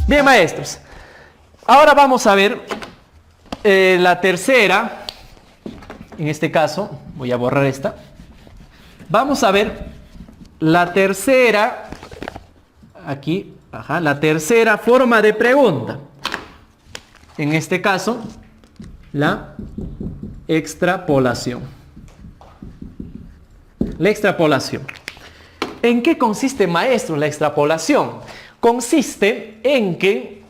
Bien, maestros. Ahora vamos a ver la tercera. En este caso, voy a borrar esta. Vamos a ver la tercera, aquí, la tercera forma de pregunta. En este caso, la extrapolación. La extrapolación. ¿En qué consiste, maestro, la extrapolación? Consiste en que,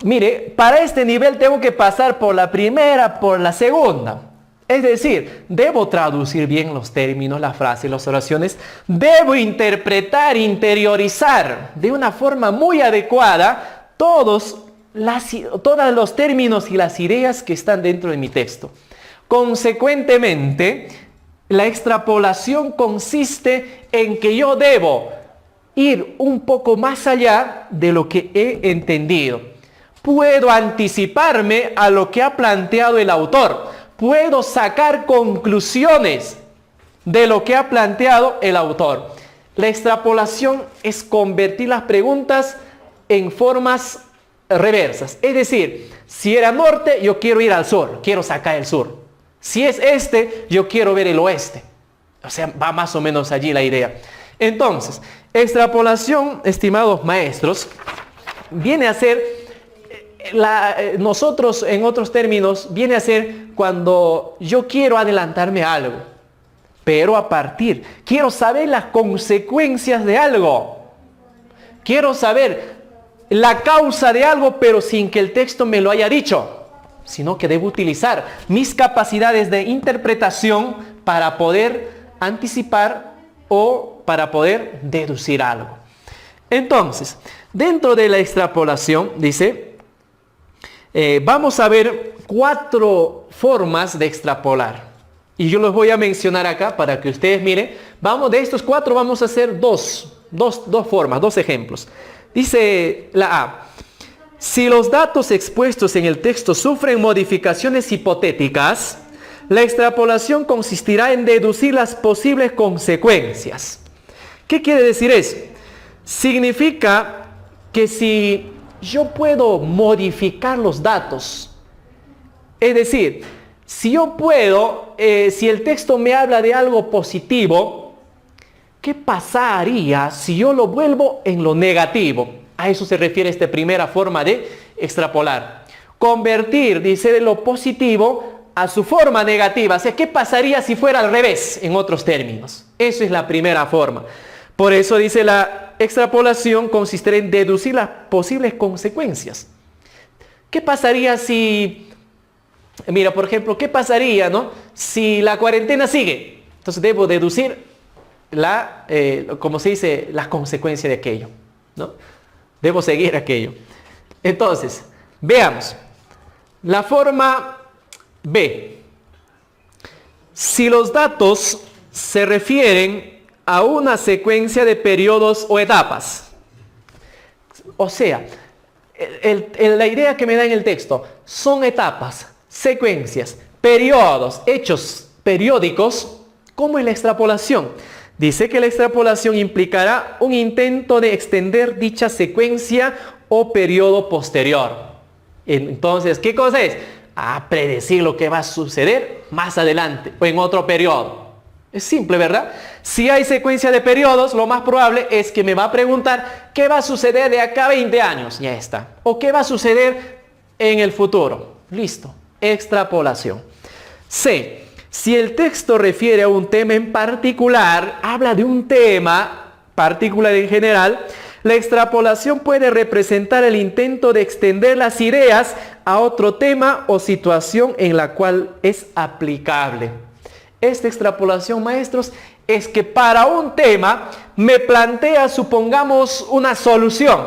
mire, para este nivel tengo que pasar por la primera, por la segunda. Es decir, debo traducir bien los términos, las frases, las oraciones. Debo interpretar, interiorizar de una forma muy adecuada todos los términos y las ideas que están dentro de mi texto. Consecuentemente, la extrapolación consiste en que yo debo ir un poco más allá de lo que he entendido. Puedo anticiparme a lo que ha planteado el autor. Puedo sacar conclusiones de lo que ha planteado el autor. La extrapolación es convertir las preguntas en formas reversas. Es decir, si era norte, yo quiero ir al sur, quiero sacar el sur. Si es este, yo quiero ver el oeste. O sea, va más o menos allí la idea. Entonces, extrapolación, estimados maestros, viene a ser... nosotros en otros términos viene a ser cuando yo quiero adelantarme a algo, pero quiero saber las consecuencias de algo, quiero saber la causa de algo, pero sin que el texto me lo haya dicho, sino que debo utilizar mis capacidades de interpretación para poder anticipar o para poder deducir algo. Entonces, dentro de la extrapolación, dice, vamos a ver 4 formas de extrapolar. Y yo los voy a mencionar acá para que ustedes miren. De estos 4 vamos a hacer dos formas, 2 ejemplos. Dice la A. Si los datos expuestos en el texto sufren modificaciones hipotéticas, la extrapolación consistirá en deducir las posibles consecuencias. ¿Qué quiere decir eso? Significa que si yo puedo modificar los datos, es decir, si yo puedo, si el texto me habla de algo positivo, ¿qué pasaría si yo lo vuelvo en lo negativo? A eso se refiere esta primera forma de extrapolar. Convertir, dice, de lo positivo a su forma negativa. O sea, ¿qué pasaría si fuera al revés, en otros términos? Eso es la primera forma. Por eso dice la extrapolación consiste en deducir las posibles consecuencias. ¿Qué pasaría si, mira, por ejemplo, qué pasaría, ¿no?, si la cuarentena sigue? Entonces debo deducir como se dice, las consecuencias de aquello, ¿no? Debo seguir aquello. Entonces, veamos. La forma B. Si los datos se refieren a una secuencia de periodos o etapas. O sea, la idea que me da en el texto son etapas, secuencias, periodos, hechos periódicos, como en la extrapolación. Dice que la extrapolación implicará un intento de extender dicha secuencia o periodo posterior. Entonces, ¿qué cosa es? Predecir lo que va a suceder más adelante o en otro periodo. Es simple, ¿verdad? Si hay secuencia de periodos, lo más probable es que me va a preguntar qué va a suceder de acá a 20 años. Ya está. O qué va a suceder en el futuro. Listo. Extrapolación. C. Si el texto refiere a un tema en particular, habla de un tema particular en general, la extrapolación puede representar el intento de extender las ideas a otro tema o situación en la cual es aplicable. Esta extrapolación, maestros, es que para un tema me plantea, supongamos, una solución.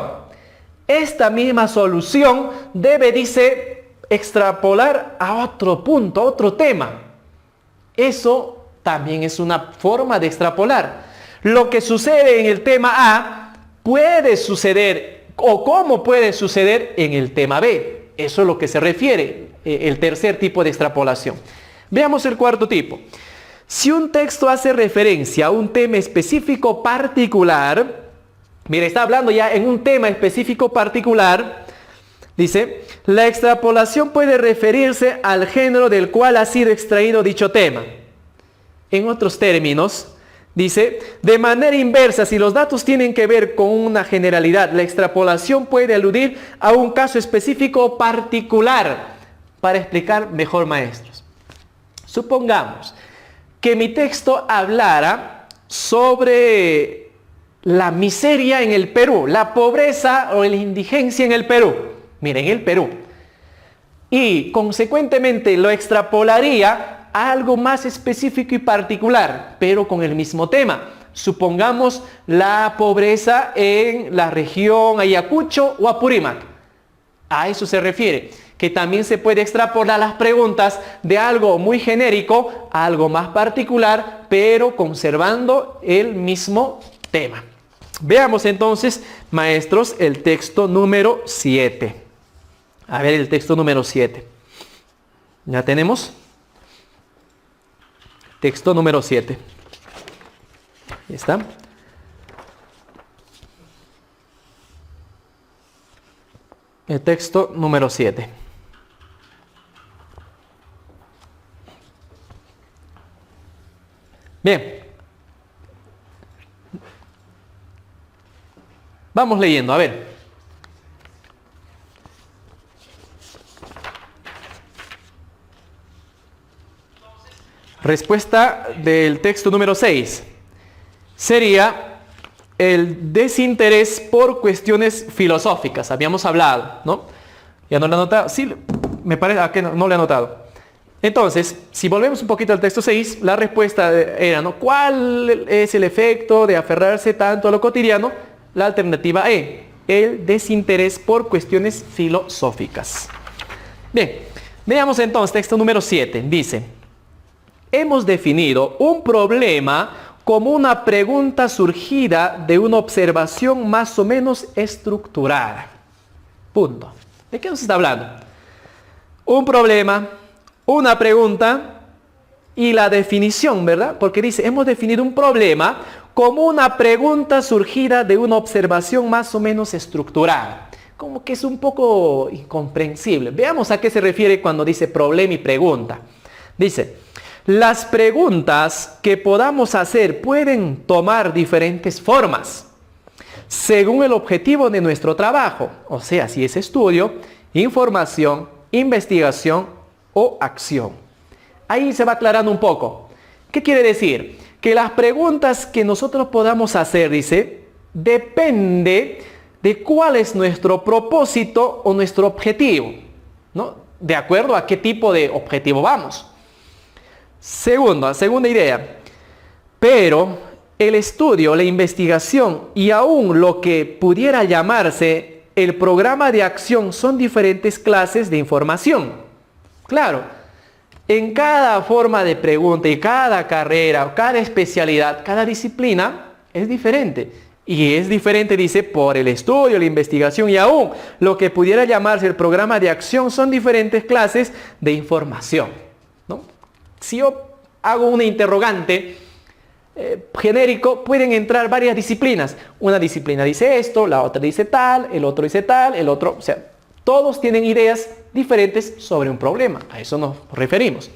Esta misma solución debe, dice, extrapolar a otro punto, a otro tema. Eso también es una forma de extrapolar. Lo que sucede en el tema A puede suceder, o cómo puede suceder en el tema B. Eso es lo que se refiere, el tercer tipo de extrapolación. Veamos el cuarto tipo. Si un texto hace referencia a un tema específico particular, Mire, está hablando ya en un tema específico particular. Dice, la extrapolación puede referirse al género del cual ha sido extraído dicho tema. En otros términos, dice, de manera inversa, si los datos tienen que ver con una generalidad, la extrapolación puede aludir a un caso específico o particular. Para explicar mejor, maestros. Supongamos que mi texto hablara sobre la miseria en el Perú, la pobreza o la indigencia en el Perú. Miren, el Perú. Y consecuentemente lo extrapolaría a algo más específico y particular, pero con el mismo tema. Supongamos la pobreza en la región Ayacucho o Apurímac. A eso se refiere, que también se puede extrapolar las preguntas de algo muy genérico a algo más particular, pero conservando el mismo tema. Veamos entonces, maestros, el texto número 7. A ver, el texto número 7. ¿Ya tenemos? Texto número 7. Ahí está. El texto número 7. Bien. Vamos leyendo, a ver. Respuesta del texto número 6. Sería el desinterés por cuestiones filosóficas. Habíamos hablado, ¿no? ¿Ya no lo he anotado? Sí, me parece que no lo he anotado. Entonces, si volvemos un poquito al texto 6, la respuesta era, ¿no? ¿Cuál es el efecto de aferrarse tanto a lo cotidiano? La alternativa E, el desinterés por cuestiones filosóficas. Bien, veamos entonces texto número 7. Dice, hemos definido un problema como una pregunta surgida de una observación más o menos estructurada. Punto. ¿De qué nos está hablando? Un problema, una pregunta y la definición, ¿verdad? Porque dice, hemos definido un problema como una pregunta surgida de una observación más o menos estructurada. Como que es un poco incomprensible. Veamos a qué se refiere cuando dice problema y pregunta. Dice, las preguntas que podamos hacer pueden tomar diferentes formas según el objetivo de nuestro trabajo. O sea, si es estudio, información, investigación o acción. Ahí se va aclarando un poco. ¿Qué quiere decir? Que las preguntas que nosotros podamos hacer, dice, depende de cuál es nuestro propósito o nuestro objetivo, ¿no? De acuerdo a qué tipo de objetivo vamos. Segunda idea. Pero el estudio, la investigación y aún lo que pudiera llamarse el programa de acción son diferentes clases de información. Claro, en cada forma de pregunta y cada carrera, cada especialidad, cada disciplina es diferente. Y es diferente, dice, por el estudio, la investigación y aún lo que pudiera llamarse el programa de acción son diferentes clases de información, ¿no? Si yo hago una interrogante genérico, pueden entrar varias disciplinas. Una disciplina dice esto, la otra dice tal, el otro dice tal, el otro... O sea, todos tienen ideas diferentes sobre un problema. A eso nos referimos.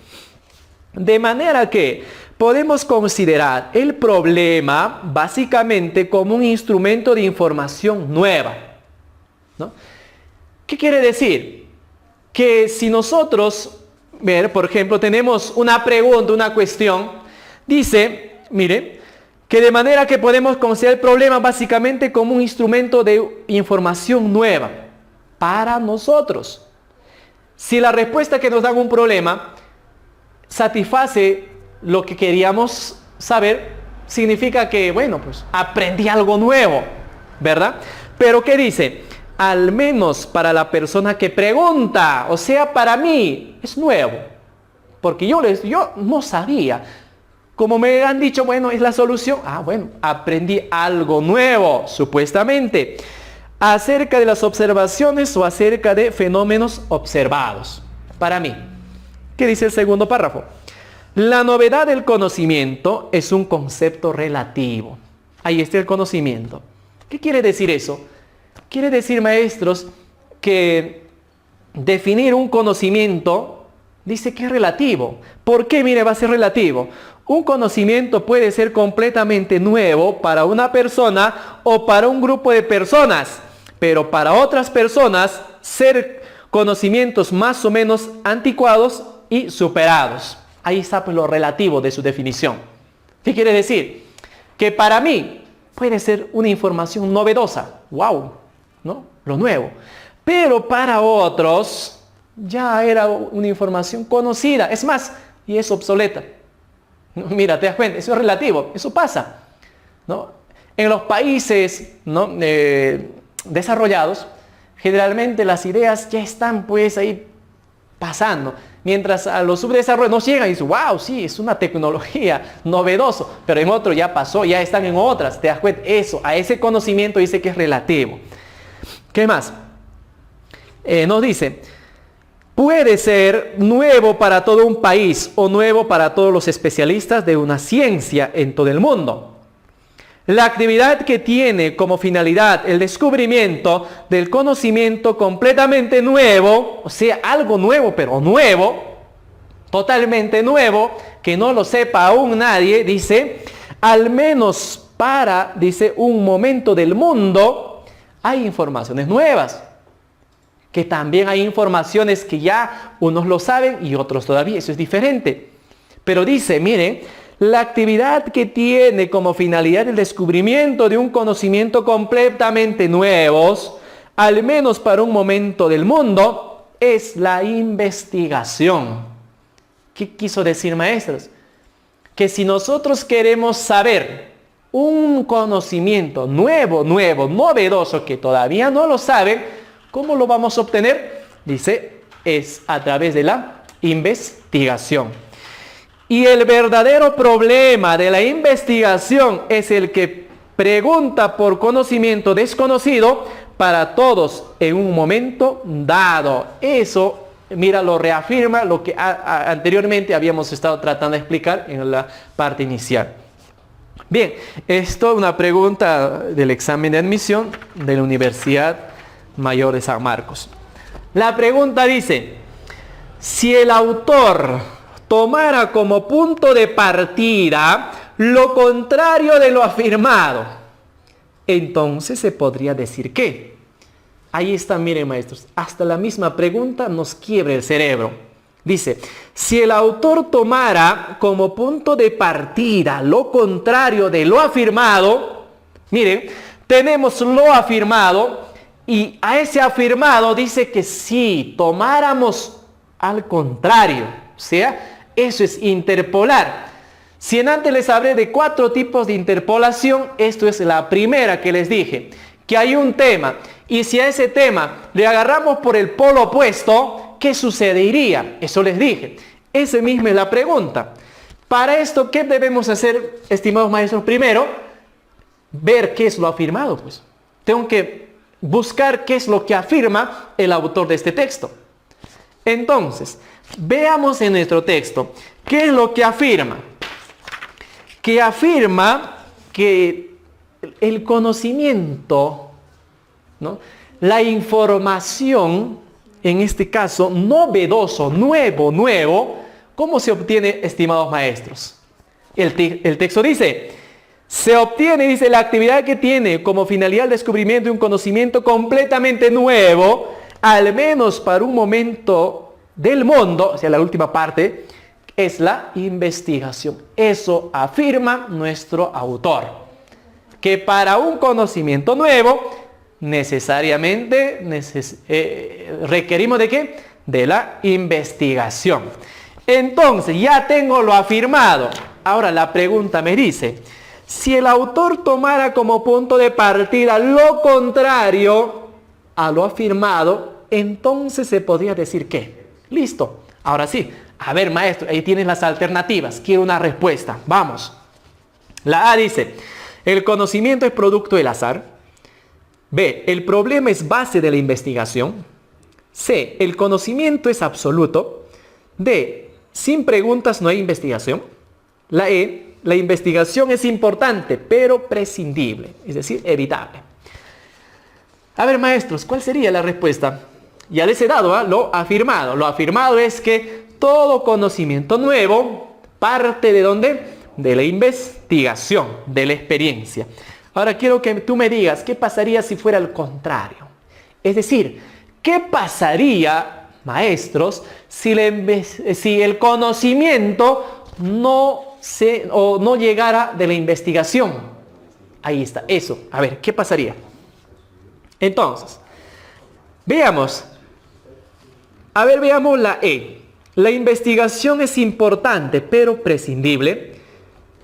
De manera que podemos considerar el problema básicamente como un instrumento de información nueva, ¿no? ¿Qué quiere decir? Que si nosotros, por ejemplo, tenemos una pregunta, una cuestión, dice, mire, que de manera que podemos considerar el problema básicamente como un instrumento de información nueva para nosotros. Si la respuesta que nos dan a un problema satisface lo que queríamos saber, significa que, bueno, pues aprendí algo nuevo, ¿verdad? Pero ¿qué dice? Al menos para la persona que pregunta, o sea, para mí es nuevo, porque yo no sabía. Como me han dicho, bueno, es la solución. Bueno, aprendí algo nuevo, supuestamente, acerca de las observaciones o acerca de fenómenos observados. Para mí. ¿Qué dice el segundo párrafo? La novedad del conocimiento es un concepto relativo. Ahí está el conocimiento. ¿Qué quiere decir eso? Quiere decir, maestros, que definir un conocimiento dice que es relativo. ¿Por qué? Mire, va a ser relativo. Un conocimiento puede ser completamente nuevo para una persona o para un grupo de personas, pero para otras personas ser conocimientos más o menos anticuados y superados. Ahí está pues, lo relativo de su definición. ¿Qué quiere decir? Que para mí puede ser una información novedosa. ¡Wow! ¿No? Lo nuevo. Pero para otros ya era una información conocida. Es más, y es obsoleta. Mira, te das cuenta, eso es relativo, eso pasa, ¿no? En los países, ¿no? Desarrollados, generalmente las ideas ya están pues ahí pasando, mientras a los subdesarrollados nos llegan y dicen, wow, sí, es una tecnología novedoso, pero en otro ya pasó, ya están en otras, te das cuenta, eso, a ese conocimiento dice que es relativo. ¿Qué más? Nos dice, puede ser nuevo para todo un país o nuevo para todos los especialistas de una ciencia en todo el mundo. La actividad que tiene como finalidad el descubrimiento del conocimiento completamente nuevo, o sea, algo nuevo, pero nuevo, totalmente nuevo, que no lo sepa aún nadie, dice, al menos para, dice, un momento del mundo, hay informaciones nuevas. Que también hay informaciones que ya unos lo saben y otros todavía, eso es diferente. Pero dice, miren, la actividad que tiene como finalidad el descubrimiento de un conocimiento completamente nuevo, al menos para un momento del mundo, es la investigación. ¿Qué quiso decir, maestros? Que si nosotros queremos saber un conocimiento nuevo, novedoso, que todavía no lo saben, ¿cómo lo vamos a obtener? Dice, es a través de la investigación. Y el verdadero problema de la investigación es el que pregunta por conocimiento desconocido para todos en un momento dado. Eso, mira, lo reafirma lo que anteriormente habíamos estado tratando de explicar en la parte inicial. Bien, esto es una pregunta del examen de admisión de la Universidad Mayor de San Marcos. La pregunta dice, si el autor tomara como punto de partida lo contrario de lo afirmado, entonces se podría decir que. Ahí está, miren maestros, hasta la misma pregunta nos quiebra el cerebro. Dice, si el autor tomara como punto de partida lo contrario de lo afirmado, miren, tenemos lo afirmado, y a ese afirmado dice que si tomáramos al contrario, o sea, eso es interpolar. Si en antes les hablé de 4 tipos de interpolación, esto es la primera que les dije, que hay un tema, y si a ese tema le agarramos por el polo opuesto, ¿qué sucedería? Eso les dije. Esa misma es la pregunta. Para esto, ¿qué debemos hacer, estimados maestros? Primero, ver qué es lo afirmado, pues. Tengo que buscar qué es lo que afirma el autor de este texto. Entonces, veamos en nuestro texto, ¿qué es lo que afirma? Que afirma que el conocimiento, ¿no? La información, en este caso, novedoso, nuevo, ¿cómo se obtiene, estimados maestros? El texto dice, se obtiene, dice, la actividad que tiene como finalidad el descubrimiento de un conocimiento completamente nuevo, al menos para un momento del mundo, o sea, la última parte, es la investigación. Eso afirma nuestro autor. Que para un conocimiento nuevo, necesariamente requerimos ¿de qué? De la investigación. Entonces, ya tengo lo afirmado. Ahora la pregunta me dice, si el autor tomara como punto de partida lo contrario a lo afirmado, entonces se podría decir ¿qué? Listo. Ahora sí. A ver, maestro, ahí tienes las alternativas. Quiero una respuesta. Vamos. La A dice, el conocimiento es producto del azar. B, el problema es base de la investigación. C, el conocimiento es absoluto. D, sin preguntas no hay investigación. La E, la investigación es importante, pero prescindible, es decir, evitable. A ver, maestros, ¿cuál sería la respuesta? Ya les he dado, ¿eh? Lo afirmado. Lo afirmado es que todo conocimiento nuevo parte ¿de dónde? De la investigación, de la experiencia. Ahora quiero que tú me digas, ¿qué pasaría si fuera al contrario? Es decir, ¿qué pasaría, maestros, si el conocimiento no llegara de la investigación? Ahí está, eso. A ver, ¿qué pasaría? Entonces, veamos. A ver, veamos la E. La investigación es importante, pero prescindible.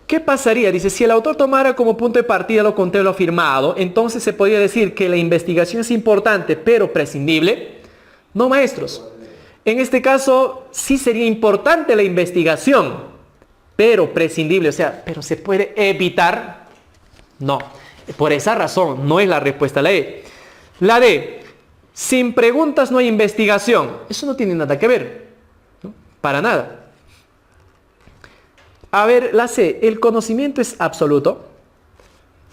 ¿Qué pasaría? Dice, si el autor tomara como punto de partida lo contrario lo afirmado, entonces se podría decir que la investigación es importante, pero prescindible. No, maestros. En este caso, sí sería importante la investigación, pero prescindible. O sea, ¿pero se puede evitar? No. Por esa razón, no es la respuesta a la E. La D. Sin preguntas no hay investigación. Eso no tiene nada que ver, ¿no? Para nada. A ver, la C, ¿el conocimiento es absoluto?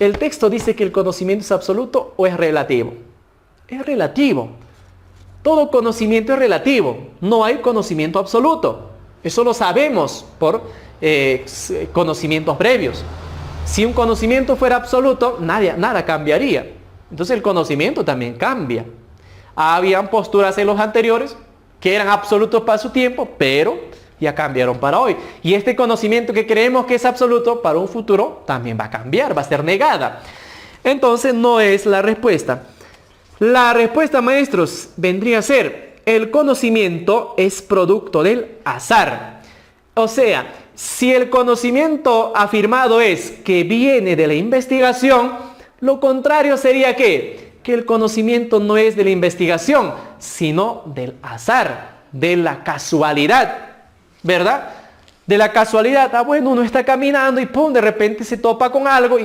¿El texto dice que el conocimiento es absoluto o es relativo? Es relativo. Todo conocimiento es relativo. No hay conocimiento absoluto. Eso lo sabemos por conocimientos previos. Si un conocimiento fuera absoluto, nada cambiaría. Entonces el conocimiento también cambia. Habían posturas en los anteriores que eran absolutos para su tiempo, pero ya cambiaron para hoy. Y este conocimiento que creemos que es absoluto, para un futuro también va a cambiar, va a ser negada. Entonces no es la respuesta. La respuesta, maestros, vendría a ser: el conocimiento es producto del azar. O sea, si el conocimiento afirmado es que viene de la investigación, lo contrario sería que el conocimiento no es de la investigación, sino del azar, de la casualidad. ¿Verdad? De la casualidad, bueno, uno está caminando y ¡pum!, de repente se topa con algo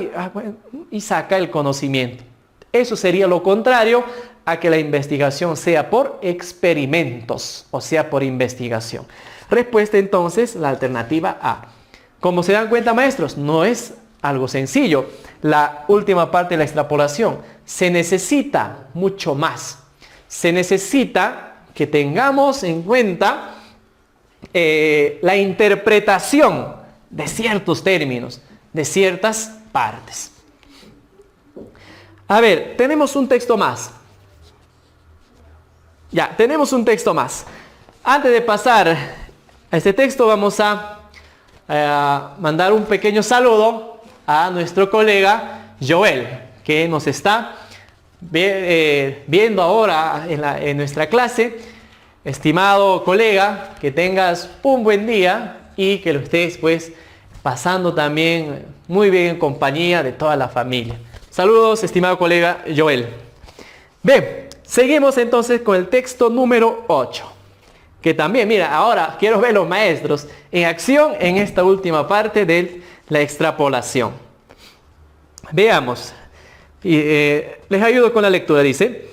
y saca el conocimiento. Eso sería lo contrario a que la investigación sea por experimentos, o sea, por investigación. Respuesta entonces, la alternativa A. Como se dan cuenta, maestros, no es algo sencillo. La última parte de la extrapolación. Se necesita mucho más. Se necesita que tengamos en cuenta la interpretación de ciertos términos, de ciertas partes. A ver, tenemos un texto más. Ya, tenemos un texto más. Antes de pasar a este texto, vamos a mandar un pequeño saludo a nuestro colega Joel, que nos está viendo ahora en nuestra clase. Estimado colega, que tengas un buen día y que lo estés pues pasando también muy bien en compañía de toda la familia. Saludos, estimado colega Joel. Bien, seguimos entonces con el texto número 8. Que también, mira, ahora quiero ver los maestros en acción en esta última parte de la extrapolación. Veamos. Les ayudo con la lectura, dice.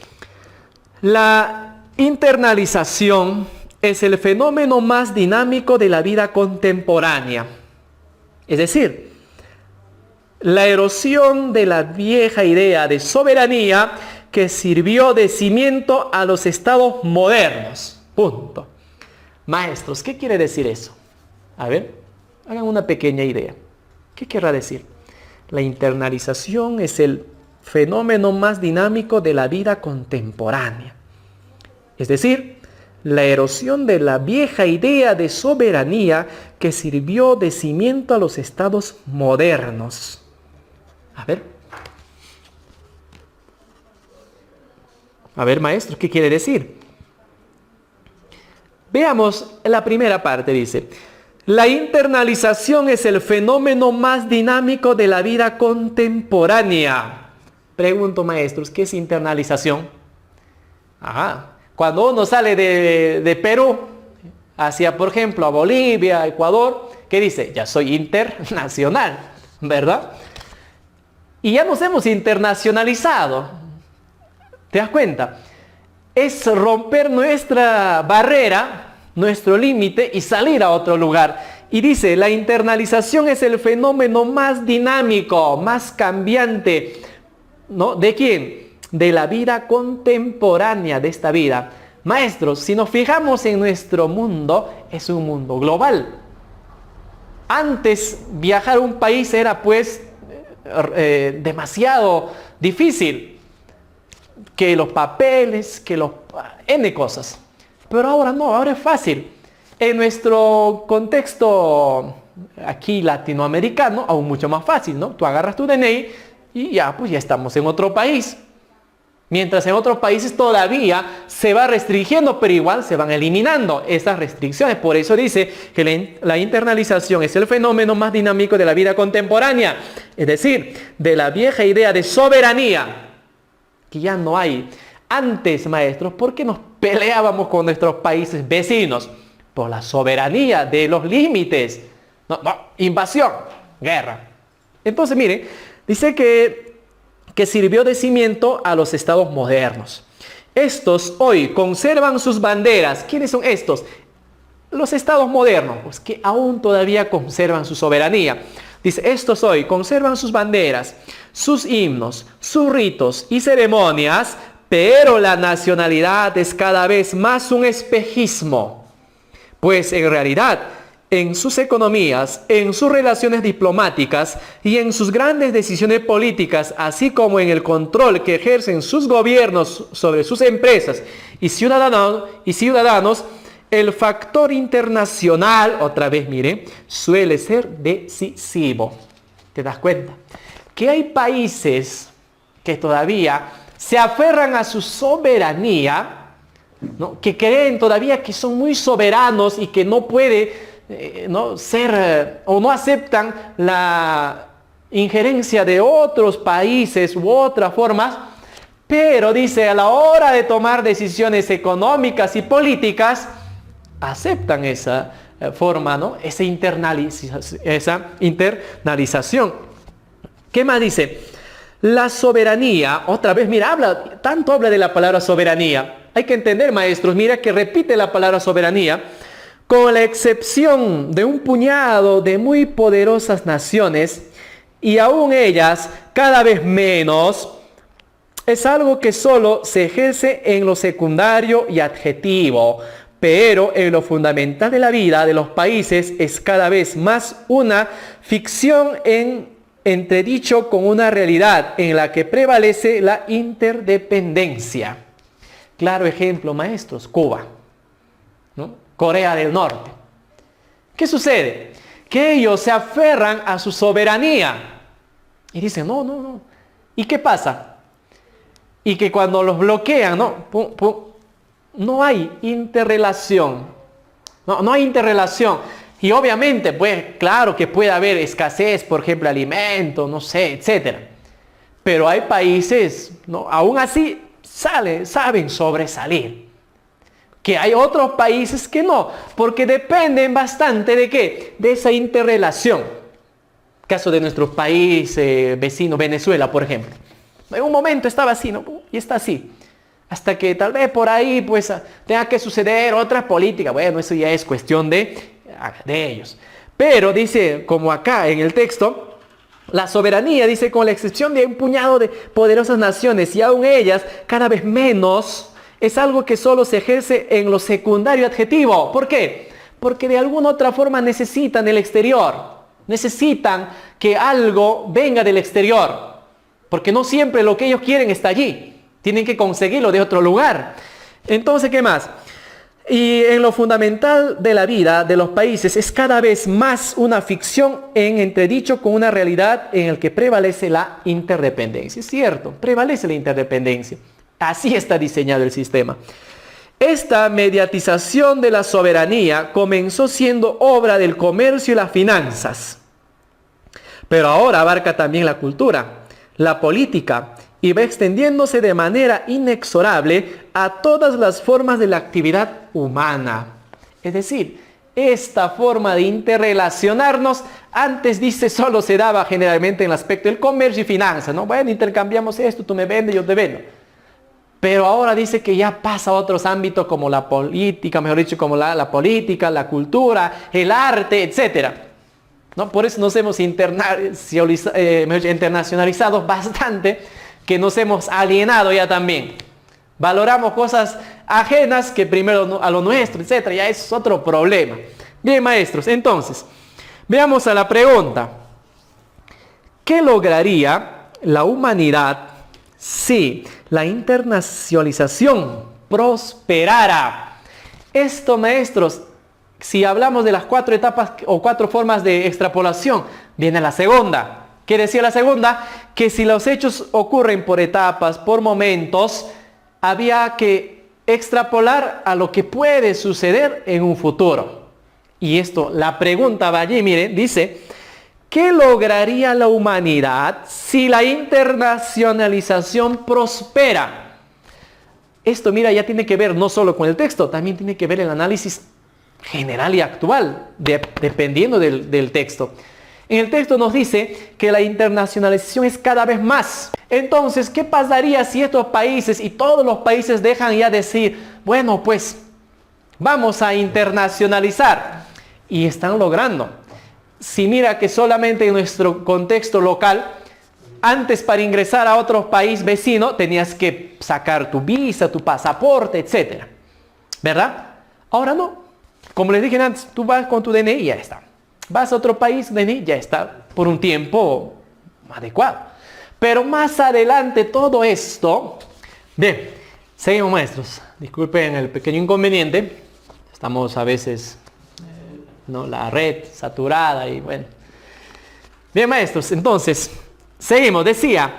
La internalización es el fenómeno más dinámico de la vida contemporánea. Es decir, la erosión de la vieja idea de soberanía que sirvió de cimiento a los estados modernos. Punto. Maestros, ¿qué quiere decir eso? A ver, hagan una pequeña idea. ¿Qué querrá decir? La internalización es el fenómeno más dinámico de la vida contemporánea. Es decir, la erosión de la vieja idea de soberanía que sirvió de cimiento a los estados modernos. A ver, maestro, ¿qué quiere decir? Veamos la primera parte, dice. La internalización es el fenómeno más dinámico de la vida contemporánea. Pregunto, maestros, ¿qué es internalización? Cuando uno sale de Perú hacia, por ejemplo, a Bolivia, Ecuador, ¿qué dice? Ya soy internacional, ¿verdad? Y ya nos hemos internacionalizado. ¿Te das cuenta? Es romper nuestra barrera, nuestro límite y salir a otro lugar. Y dice, la internalización es el fenómeno más dinámico, más cambiante, ¿no? ¿De quién? de la vida contemporánea de esta vida. Maestros, si nos fijamos en nuestro mundo, es un mundo global. Antes viajar a un país era pues demasiado difícil, que los papeles, que los N cosas. Pero ahora no, ahora es fácil. En nuestro contexto aquí latinoamericano, aún mucho más fácil, ¿no? Tú agarras tu DNI y ya, pues ya estamos en otro país. Mientras en otros países todavía se va restringiendo, pero igual se van eliminando esas restricciones. Por eso dice que la internalización es el fenómeno más dinámico de la vida contemporánea. Es decir, de la vieja idea de soberanía, que ya no hay. Antes, maestros, ¿por qué nos peleábamos con nuestros países vecinos? Por la soberanía de los límites. No, invasión, guerra. Entonces, miren, dice que sirvió de cimiento a los estados modernos. Estos hoy conservan sus banderas. ¿Quiénes son estos? Los estados modernos, pues que aún todavía conservan su soberanía. Dice, estos hoy conservan sus banderas, sus himnos, sus ritos y ceremonias, pero la nacionalidad es cada vez más un espejismo. Pues en realidad, en sus economías, en sus relaciones diplomáticas y en sus grandes decisiones políticas, así como en el control que ejercen sus gobiernos sobre sus empresas y ciudadanos, el factor internacional, otra vez mire, suele ser decisivo. ¿Te das cuenta? Que hay países que todavía se aferran a su soberanía, ¿no? Que creen todavía que son muy soberanos y que no puede no ser o no aceptan la injerencia de otros países u otras formas, pero dice a la hora de tomar decisiones económicas y políticas aceptan esa forma, ¿no? Esa internalización. ¿Qué más dice? La soberanía, otra vez, mira, tanto habla de la palabra soberanía. Hay que entender, maestros, mira que repite la palabra soberanía. Con la excepción de un puñado de muy poderosas naciones, y aún ellas cada vez menos, es algo que solo se ejerce en lo secundario y adjetivo, pero en lo fundamental de la vida de los países es cada vez más una ficción en entredicho con una realidad en la que prevalece la interdependencia. Claro ejemplo, maestros, Cuba, ¿no? Corea del Norte. ¿Qué sucede? Que ellos se aferran a su soberanía y dicen, no. ¿Y qué pasa? Y que cuando los bloquean, no hay interrelación. No hay interrelación. Y obviamente, pues, claro que puede haber escasez, por ejemplo, alimentos, no sé, etc. Pero hay países, ¿no? Aún así, saben sobresalir. Que hay otros países que no, porque dependen bastante ¿de qué? De esa interrelación. Caso de nuestros países vecinos, Venezuela, por ejemplo. En un momento estaba así, ¿no? Y está así. Hasta que tal vez por ahí pues tenga que suceder otra política. Bueno, eso ya es cuestión de ellos. Pero dice, como acá en el texto, la soberanía, dice, con la excepción de un puñado de poderosas naciones, y aún ellas cada vez menos, es algo que solo se ejerce en lo secundario adjetivo. ¿Por qué? Porque de alguna otra forma necesitan el exterior. Necesitan que algo venga del exterior. Porque no siempre lo que ellos quieren está allí. Tienen que conseguirlo de otro lugar. Entonces, ¿qué más? Y en lo fundamental de la vida de los países es cada vez más una ficción en entredicho con una realidad en la que prevalece la interdependencia. Es cierto, prevalece la interdependencia. Así está diseñado el sistema. Esta mediatización de la soberanía comenzó siendo obra del comercio y las finanzas, pero ahora abarca también la cultura, la política, y va extendiéndose de manera inexorable a todas las formas de la actividad humana. Es decir, esta forma de interrelacionarnos, antes dice, solo se daba generalmente en el aspecto del comercio y finanzas, ¿no? Bueno, intercambiamos esto, tú me vendes, yo te vendo. Pero ahora dice que ya pasa a otros ámbitos como la política, mejor dicho, como la política, la cultura, el arte, etc. ¿No? Por eso nos hemos internacionalizado bastante, que nos hemos alienado ya también. Valoramos cosas ajenas que primero a lo nuestro, etc. Ya es otro problema. Bien, maestros, entonces, veamos a la pregunta. ¿Qué lograría la humanidad si la internacionalización prosperara? Esto, maestros, si hablamos de las 4 etapas o 4 formas de extrapolación, viene la segunda. ¿Qué decía la segunda? Que si los hechos ocurren por etapas, por momentos, había que extrapolar a lo que puede suceder en un futuro. Y esto, la pregunta va allí, miren, dice, ¿qué lograría la humanidad si la internacionalización prospera? Esto, mira, ya tiene que ver no solo con el texto, también tiene que ver el análisis general y actual, dependiendo del texto. En el texto nos dice que la internacionalización es cada vez más. Entonces, ¿qué pasaría si estos países y todos los países dejan ya decir, bueno, pues vamos a internacionalizar? Y están logrando. Si mira que solamente en nuestro contexto local, antes para ingresar a otro país vecino tenías que sacar tu visa, tu pasaporte, etc. ¿Verdad? Ahora no. Como les dije antes, tú vas con tu DNI y ya está. Vas a otro país, DNI ya está por un tiempo adecuado. Pero más adelante todo esto... Bien, seguimos, maestros. Disculpen el pequeño inconveniente. Estamos a veces, la red saturada y bueno. Bien, maestros, entonces, seguimos. Decía,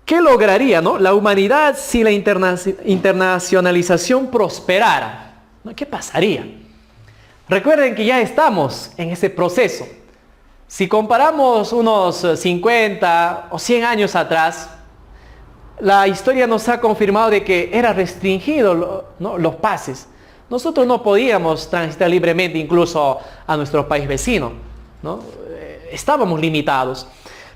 ¿qué lograría la humanidad si la internacionalización prosperara? ¿Qué pasaría? Recuerden que ya estamos en ese proceso. Si comparamos unos 50 o 100 años atrás, la historia nos ha confirmado de que era restringido los pases. Nosotros no podíamos transitar libremente incluso a nuestro país vecino, ¿no? Estábamos limitados.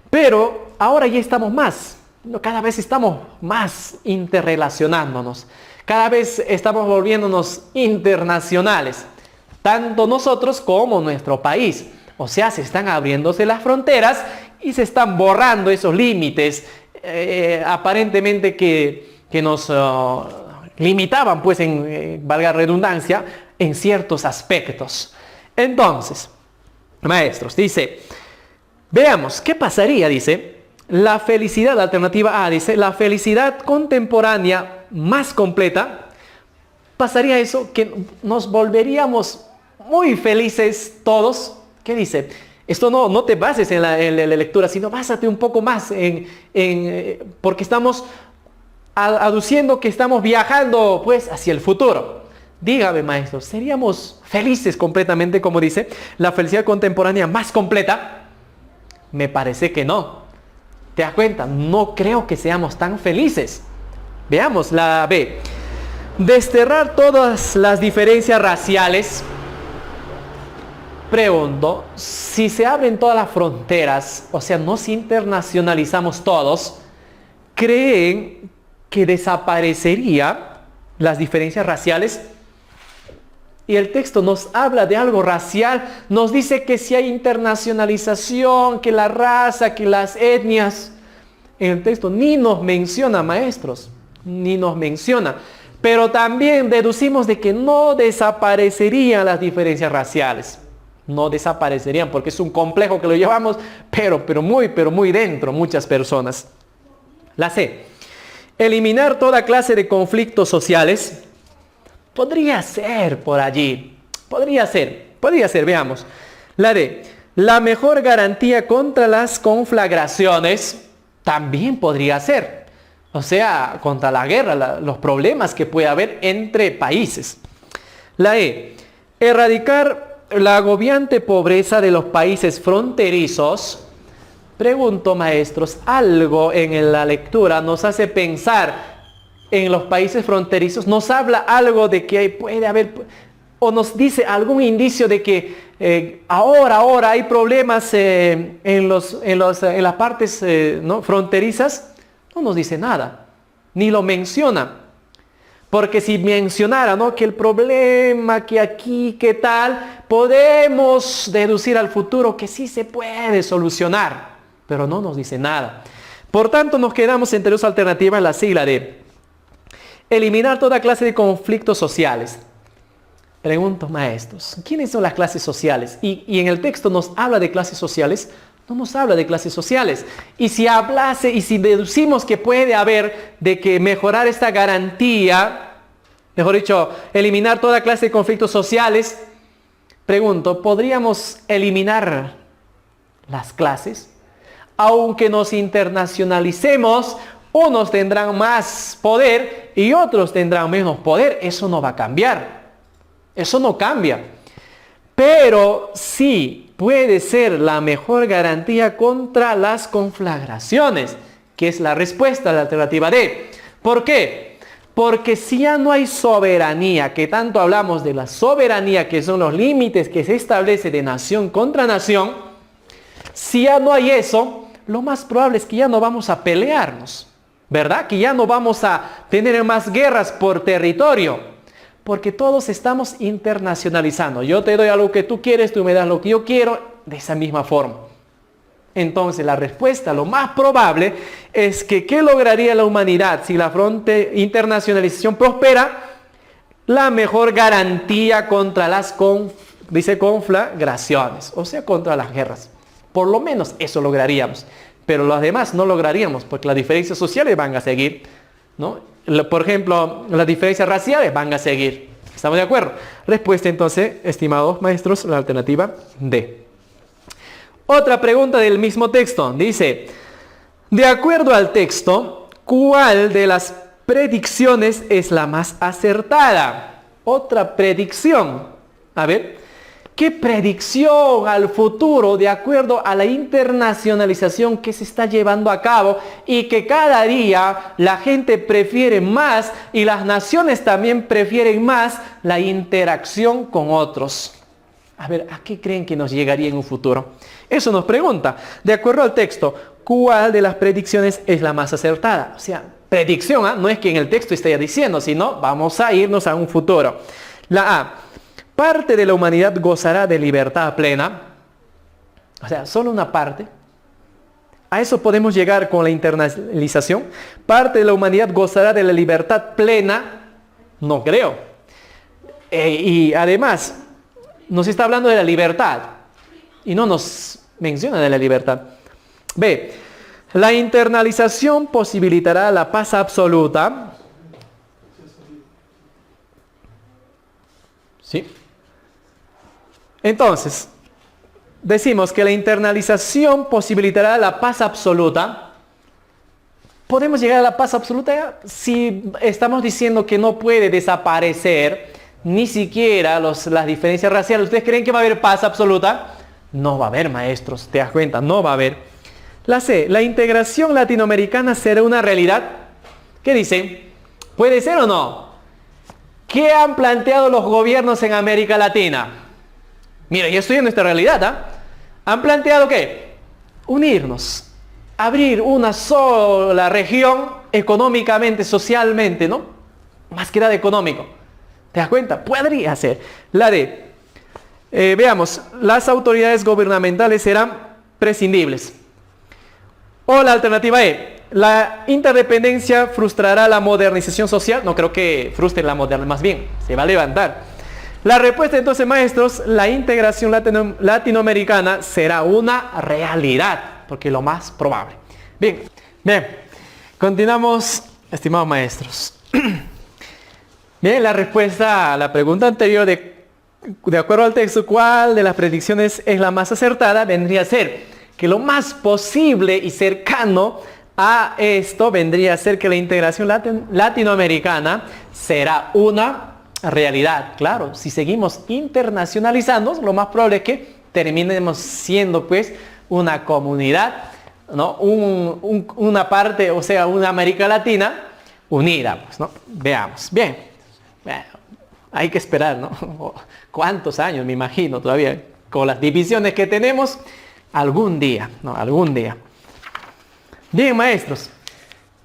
Pero ahora ya estamos más. Cada vez estamos más interrelacionándonos. Cada vez estamos volviéndonos internacionales. Tanto nosotros como nuestro país. O sea, se están abriéndose las fronteras y se están borrando esos límites aparentemente que nos limitaban, pues, valga la redundancia, en ciertos aspectos. Entonces, maestros, dice, veamos, ¿qué pasaría? Dice, la felicidad, alternativa A, dice, la felicidad contemporánea más completa, pasaría eso, que nos volveríamos muy felices todos. ¿Qué dice? Esto no te bases en la lectura, sino básate un poco más porque estamos aduciendo que estamos viajando pues hacia el futuro. Dígame, maestro, ¿seríamos felices completamente, como dice, la felicidad contemporánea más completa? Me parece que no. ¿Te das cuenta? No creo que seamos tan felices. Veamos la B. Desterrar todas las diferencias raciales. Pregunto, si se abren todas las fronteras, o sea, nos internacionalizamos todos, ¿creen que desaparecerían las diferencias raciales? Y el texto nos habla de algo racial, nos dice que si hay internacionalización, que la raza, que las etnias, en el texto ni nos menciona, maestros, ni nos menciona. Pero también deducimos de que no desaparecerían las diferencias raciales. No desaparecerían porque es un complejo que lo llevamos, pero muy dentro muchas personas. La C. Eliminar toda clase de conflictos sociales. Podría ser por allí. Podría ser, veamos. La D. La mejor garantía contra las conflagraciones. También podría ser. O sea, contra la guerra, los problemas que puede haber entre países. La E. Erradicar la agobiante pobreza de los países fronterizos. Pregunto, maestros, algo en la lectura nos hace pensar en los países fronterizos, nos habla algo de que puede haber, o nos dice algún indicio de que ahora hay problemas en las partes fronterizas. No nos dice nada, ni lo menciona. Porque si mencionara que el problema, que aquí, que tal, podemos deducir al futuro que sí se puede solucionar. Pero no nos dice nada. Por tanto, nos quedamos entre dos alternativas, la C y la D. Eliminar toda clase de conflictos sociales. Pregunto, maestros, ¿quiénes son las clases sociales? Y en el texto nos habla de clases sociales, no nos habla de clases sociales. Y si hablase, y si deducimos que puede haber de que mejorar esta garantía, mejor dicho, eliminar toda clase de conflictos sociales, pregunto, ¿podríamos eliminar las clases? Aunque nos internacionalicemos, unos tendrán más poder y otros tendrán menos poder. Eso no va a cambiar. Eso no cambia. Pero sí puede ser la mejor garantía contra las conflagraciones, que es la respuesta a la alternativa D. ¿Por qué? Porque si ya no hay soberanía, que tanto hablamos de la soberanía, que son los límites que se establece de nación contra nación, si ya no hay eso, lo más probable es que ya no vamos a pelearnos, ¿verdad? Que ya no vamos a tener más guerras por territorio, porque todos estamos internacionalizando. Yo te doy algo que tú quieres, tú me das lo que yo quiero, de esa misma forma. Entonces la respuesta, lo más probable, es que ¿qué lograría la humanidad si la internacionalización prospera? La mejor garantía contra las conflagraciones, o sea, contra las guerras. Por lo menos eso lograríamos. Pero los demás no lograríamos, porque las diferencias sociales van a seguir, ¿no? Por ejemplo, las diferencias raciales van a seguir. ¿Estamos de acuerdo? Respuesta entonces, estimados maestros, la alternativa D. Otra pregunta del mismo texto. Dice, de acuerdo al texto, ¿cuál de las predicciones es la más acertada? Otra predicción. A ver, ¿qué predicción al futuro de acuerdo a la internacionalización que se está llevando a cabo y que cada día la gente prefiere más y las naciones también prefieren más la interacción con otros? A ver, ¿a qué creen que nos llegaría en un futuro? Eso nos pregunta. De acuerdo al texto, ¿cuál de las predicciones es la más acertada? O sea, predicción, ¿eh? No es que en el texto esté diciendo, sino vamos a irnos a un futuro. La A. Parte de la humanidad gozará de libertad plena. O sea, solo una parte. A eso podemos llegar con la internacionalización. Parte de la humanidad gozará de la libertad plena. No creo. Y además, nos está hablando de la libertad. Y no nos menciona de la libertad. B. La internalización posibilitará la paz absoluta. ¿Sí? Entonces, decimos que la internalización posibilitará la paz absoluta. ¿Podemos llegar a la paz absoluta si estamos diciendo que no puede desaparecer ni siquiera las diferencias raciales? ¿Ustedes creen que va a haber paz absoluta? No va a haber, maestros, ¿te das cuenta? No va a haber. La C, ¿la integración latinoamericana será una realidad? ¿Qué dicen? ¿Puede ser o no? ¿Qué han planteado los gobiernos en América Latina? Mira, yo estoy en nuestra realidad, ¿ah? ¿Han planteado qué? Unirnos, abrir una sola región económicamente, socialmente, ¿no? Más que nada económico. ¿Te das cuenta? Podría ser. La D. Veamos, las autoridades gubernamentales serán prescindibles. O la alternativa E. La interdependencia frustrará la modernización social. No creo que frustre la modernización, más bien, se va a levantar. La respuesta entonces, maestros, la integración latinoamericana será una realidad, porque es lo más probable. Bien, continuamos, estimados maestros. Bien, la respuesta a la pregunta anterior de acuerdo al texto, ¿cuál de las predicciones es la más acertada? Vendría a ser que lo más posible y cercano a esto vendría a ser que la integración latinoamericana será una realidad. Claro, si seguimos internacionalizando, lo más probable es que terminemos siendo pues una comunidad, ¿no? Una parte, o sea, una América Latina unida, pues, ¿no? Veamos. Bien, hay que esperar, ¿no? ¿Cuántos años? Me imagino todavía, con las divisiones que tenemos, algún día, ¿no? Algún día. Bien, maestros,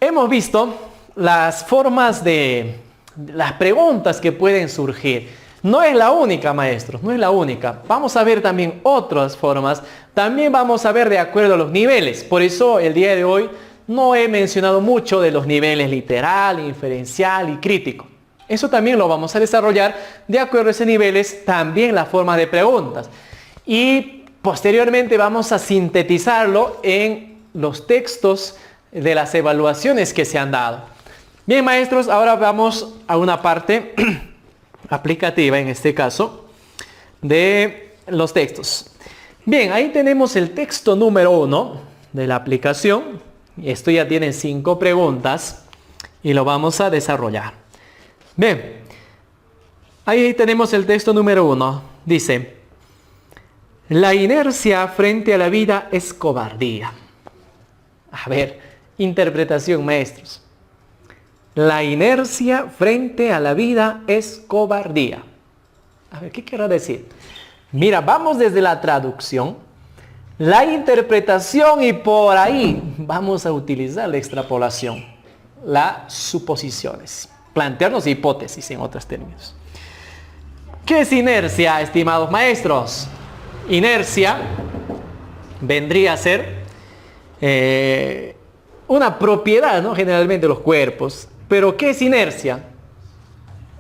hemos visto las formas de las preguntas que pueden surgir. No es la única, maestros, no es la única. Vamos a ver también otras formas. También vamos a ver de acuerdo a los niveles. Por eso el día de hoy no he mencionado mucho de los niveles literal, inferencial y crítico. Eso también lo vamos a desarrollar de acuerdo a esos niveles, también la forma de preguntas. Y posteriormente vamos a sintetizarlo en los textos de las evaluaciones que se han dado. Bien, maestros, ahora vamos a una parte aplicativa, en este caso, de los textos. Bien, ahí tenemos el texto número 1 de la aplicación. Esto ya tiene 5 preguntas y lo vamos a desarrollar. Bien, ahí tenemos el texto número 1. Dice: la inercia frente a la vida es cobardía. A ver, interpretación, maestros. La inercia frente a la vida es cobardía. A ver, ¿qué querrá decir? Mira, vamos desde la traducción, la interpretación y por ahí vamos a utilizar la extrapolación, las suposiciones, plantearnos hipótesis en otros términos. ¿Qué es inercia, estimados maestros? Inercia vendría a ser una propiedad, ¿no? Generalmente de los cuerpos. Pero ¿qué es inercia?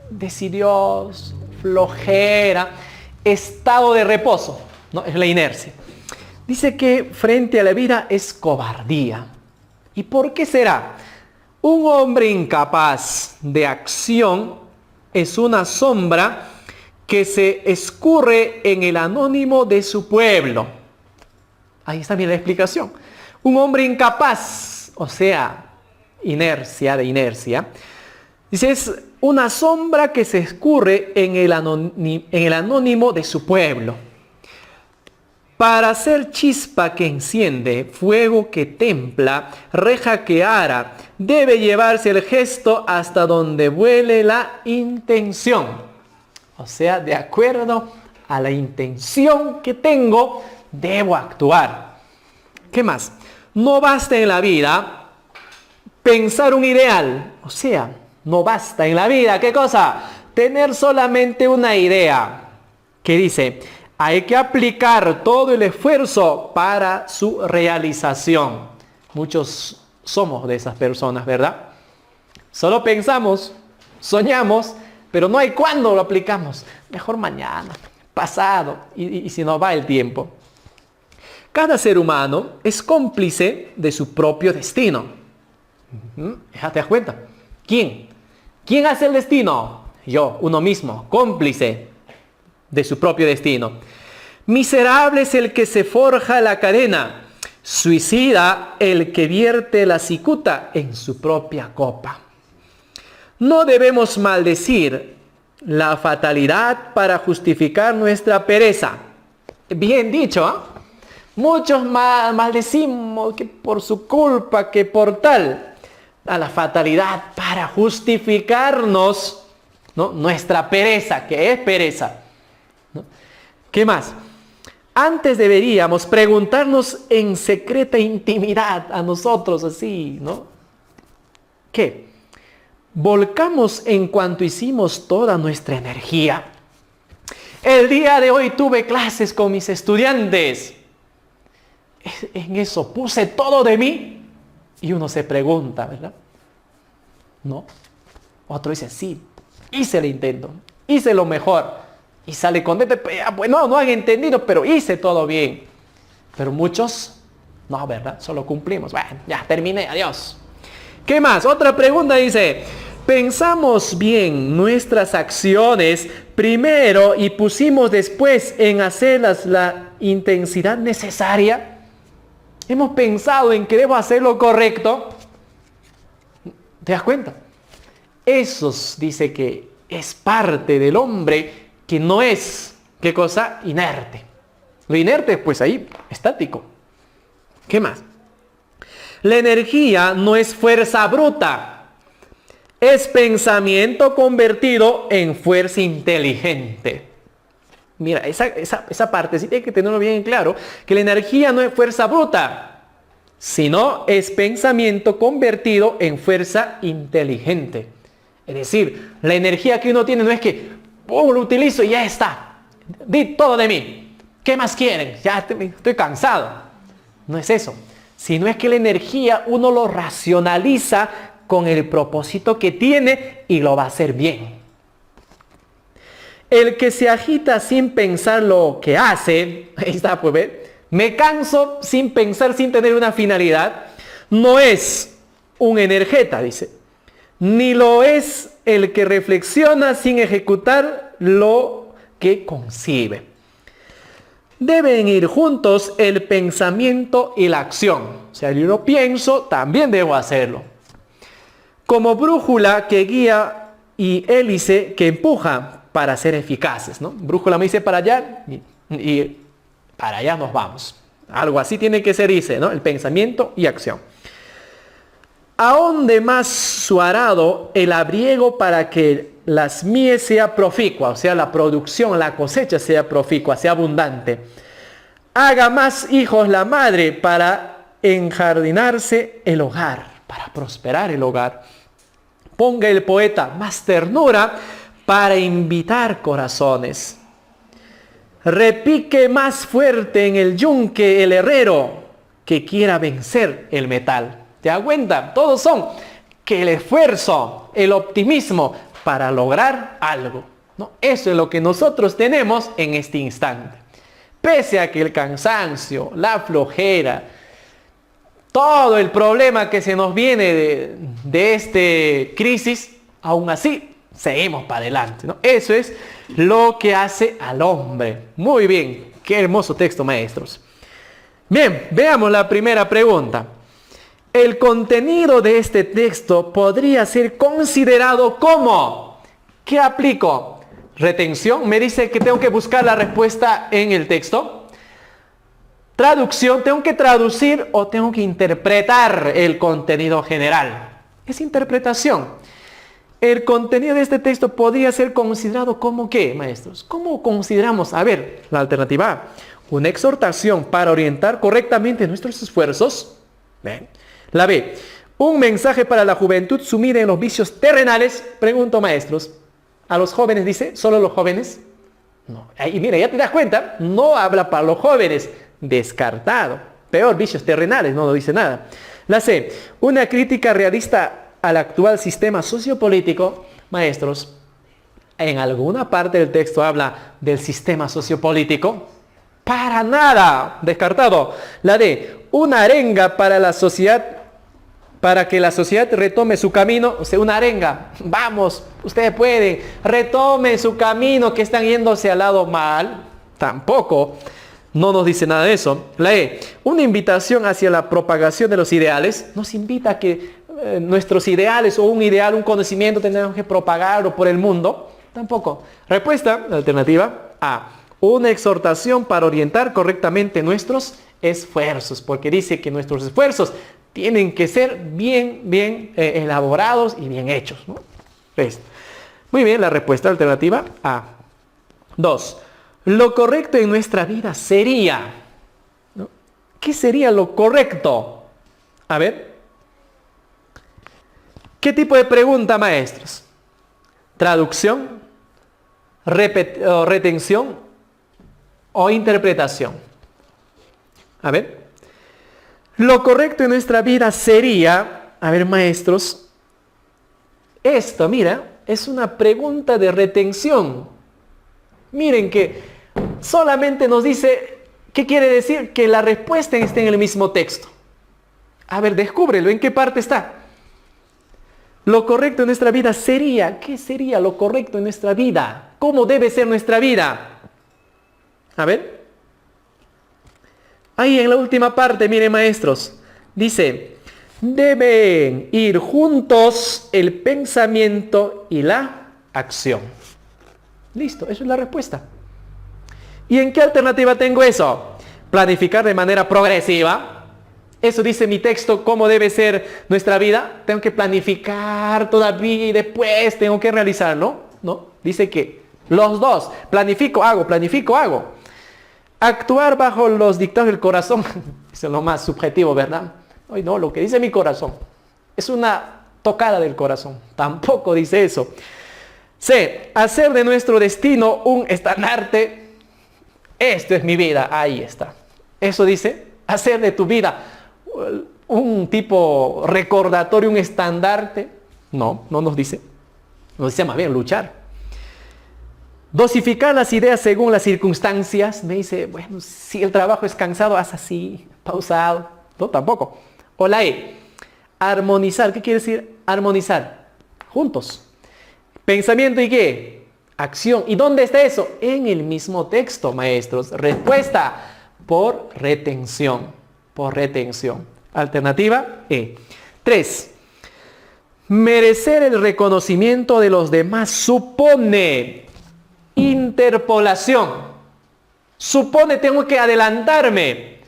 Desidios, flojera, estado de reposo, ¿no? Es la inercia. Dice que frente a la vida es cobardía. ¿Y por qué será? Un hombre incapaz de acción es una sombra que se escurre en el anónimo de su pueblo. Ahí está bien la explicación. Un hombre incapaz, o sea, inercia, de inercia, dice, es una sombra que se escurre en el anónimo de su pueblo. Para ser chispa que enciende, fuego que templa, reja que ara, debe llevarse el gesto hasta donde vuele la intención. O sea, de acuerdo a la intención que tengo, debo actuar. ¿Qué más? No basta en la vida pensar un ideal. O sea, no basta en la vida, ¿qué cosa? Tener solamente una idea. Que dice, hay que aplicar todo el esfuerzo para su realización. Muchos somos de esas personas, ¿verdad? Solo pensamos, soñamos, pero no hay cuándo lo aplicamos. Mejor mañana, pasado, y si no va el tiempo. Cada ser humano es cómplice de su propio destino. ¿Te das cuenta? ¿Quién? ¿Quién hace el destino? Yo, uno mismo, cómplice de su propio destino. Miserable es el que se forja la cadena, suicida el que vierte la cicuta en su propia copa. No debemos maldecir la fatalidad para justificar nuestra pereza. Bien dicho, ¿eh? Muchos maldecimos que por su culpa, que por tal, a la fatalidad para justificarnos, ¿no? Nuestra pereza, que es pereza, ¿no? ¿Qué más? Antes deberíamos preguntarnos en secreta intimidad a nosotros así, ¿no? ¿Qué? ¿Volcamos en cuanto hicimos toda nuestra energía? El día de hoy tuve clases con mis estudiantes. En eso puse todo de mí. Y uno se pregunta, ¿verdad? ¿No? Otro dice, sí, hice el intento, hice lo mejor. Y sale contento, bueno, no han entendido, pero hice todo bien. Pero muchos, no, ¿verdad? Solo cumplimos. Bueno, ya terminé, adiós. ¿Qué más? Otra pregunta dice, ¿pensamos bien nuestras acciones primero y pusimos después en hacerlas la intensidad necesaria? ¿Hemos pensado en que debo hacer lo correcto? ¿Te das cuenta? Esos dice que es parte del hombre que no es, ¿qué cosa? Inerte. Lo inerte, pues ahí, estático. ¿Qué más? La energía no es fuerza bruta. Es pensamiento convertido en fuerza inteligente. Mira, esa parte sí hay que tenerlo bien claro, que la energía no es fuerza bruta, sino es pensamiento convertido en fuerza inteligente. Es decir, la energía que uno tiene no es que lo utilizo y ya está. Di todo de mí. ¿Qué más quieren? Ya estoy cansado. No es eso. sino es que la energía uno lo racionaliza con el propósito que tiene y lo va a hacer bien. El que se agita sin pensar lo que hace, ahí está, pues ve, me canso sin pensar, sin tener una finalidad, no es un energeta, dice, ni lo es el que reflexiona sin ejecutar lo que concibe. Deben ir juntos el pensamiento y la acción. O sea, yo no pienso, también debo hacerlo. Como brújula que guía y hélice que empuja para ser eficaces, ¿no? Brújula me dice para allá y para allá nos vamos. Algo así tiene que ser, dice, ¿no? El pensamiento y acción. Ahonde más su arado el abriego para que las mies sea proficua, o sea, la producción, la cosecha sea proficua, sea abundante. Haga más hijos la madre para enjardinarse el hogar, para prosperar el hogar. Ponga el poeta más ternura para invitar corazones. Repique más fuerte en el yunque el herrero que quiera vencer el metal. ¿Te das cuenta? Todos son que el esfuerzo, el optimismo para lograr algo, ¿no? Eso es lo que nosotros tenemos en este instante. Pese a que el cansancio, la flojera, todo el problema que se nos viene de esta crisis, aún así seguimos para adelante, ¿no? Eso es lo que hace al hombre. Muy bien, qué hermoso texto, maestros. Bien, veamos la primera pregunta. El contenido de este texto podría ser considerado como, ¿qué aplico? Retención, me dice que tengo que buscar la respuesta en el texto. Traducción, tengo que traducir o tengo que interpretar el contenido general. Es interpretación. El contenido de este texto podría ser considerado como ¿qué, maestros? ¿Cómo consideramos? A ver, la alternativa A, una exhortación para orientar correctamente nuestros esfuerzos. ¿Ven? La B, un mensaje para la juventud sumida en los vicios terrenales. Pregunto, maestros, ¿a los jóvenes dice? ¿Solo los jóvenes? No. Ahí, mira, ya te das cuenta, no habla para los jóvenes. Descartado. Peor, vicios terrenales, no dice nada. La C, una crítica realista al actual sistema sociopolítico. Maestros, ¿en alguna parte del texto habla del sistema sociopolítico? Para nada. Descartado. La D, una arenga para la sociedad, para que la sociedad retome su camino. O sea, una arenga. Vamos, ustedes pueden. Retome su camino, que están yéndose al lado mal. Tampoco. No nos dice nada de eso. La E, una invitación hacia la propagación de los ideales. Nos invita a que nuestros ideales o un ideal, un conocimiento, tenemos que propagarlo por el mundo. Tampoco. Respuesta, alternativa A, una exhortación para orientar correctamente nuestros esfuerzos, porque dice que nuestros esfuerzos tienen que ser bien elaborados y bien hechos, ¿no? ¿Ves? Muy bien, la respuesta alternativa A. 2. Lo correcto en nuestra vida sería, ¿no? ¿Qué sería lo correcto? A ver. ¿Qué tipo de pregunta, maestros? ¿Traducción? ¿Retención? ¿O interpretación? A ver. Lo correcto en nuestra vida sería, a ver, maestros, esto, mira, es una pregunta de retención. Miren que solamente nos dice, ¿qué quiere decir? Que la respuesta esté en el mismo texto. A ver, descúbrelo, ¿en qué parte está? Lo correcto en nuestra vida sería, ¿qué sería lo correcto en nuestra vida? ¿Cómo debe ser nuestra vida? A ver. Ahí en la última parte, miren, maestros, dice, deben ir juntos el pensamiento y la acción. Listo, eso es la respuesta. ¿Y en qué alternativa tengo eso? Planificar de manera progresiva. Eso dice mi texto, cómo debe ser nuestra vida. Tengo que planificar todavía y después tengo que realizarlo. ¿No? Dice que los dos, planifico, hago. Actuar bajo los dictados del corazón. Eso es lo más subjetivo, ¿verdad? Ay, no, lo que dice mi corazón. Es una tocada del corazón. Tampoco dice eso. C. Hacer de nuestro destino un estandarte. Esto es mi vida. Ahí está. Eso dice. Hacer de tu vida un tipo recordatorio, un estandarte. No, no nos dice. Nos dice más bien luchar. Dosificar las ideas según las circunstancias. Me dice, bueno, si el trabajo es cansado, haz así, pausado. No, tampoco. O la E. Armonizar. ¿Qué quiere decir armonizar? Juntos. Pensamiento y ¿qué? Acción. ¿Y dónde está eso? En el mismo texto, maestros. Respuesta: por retención. Por retención. Alternativa E. 3. Merecer el reconocimiento de los demás supone interpolación. Supone, tengo que adelantarme.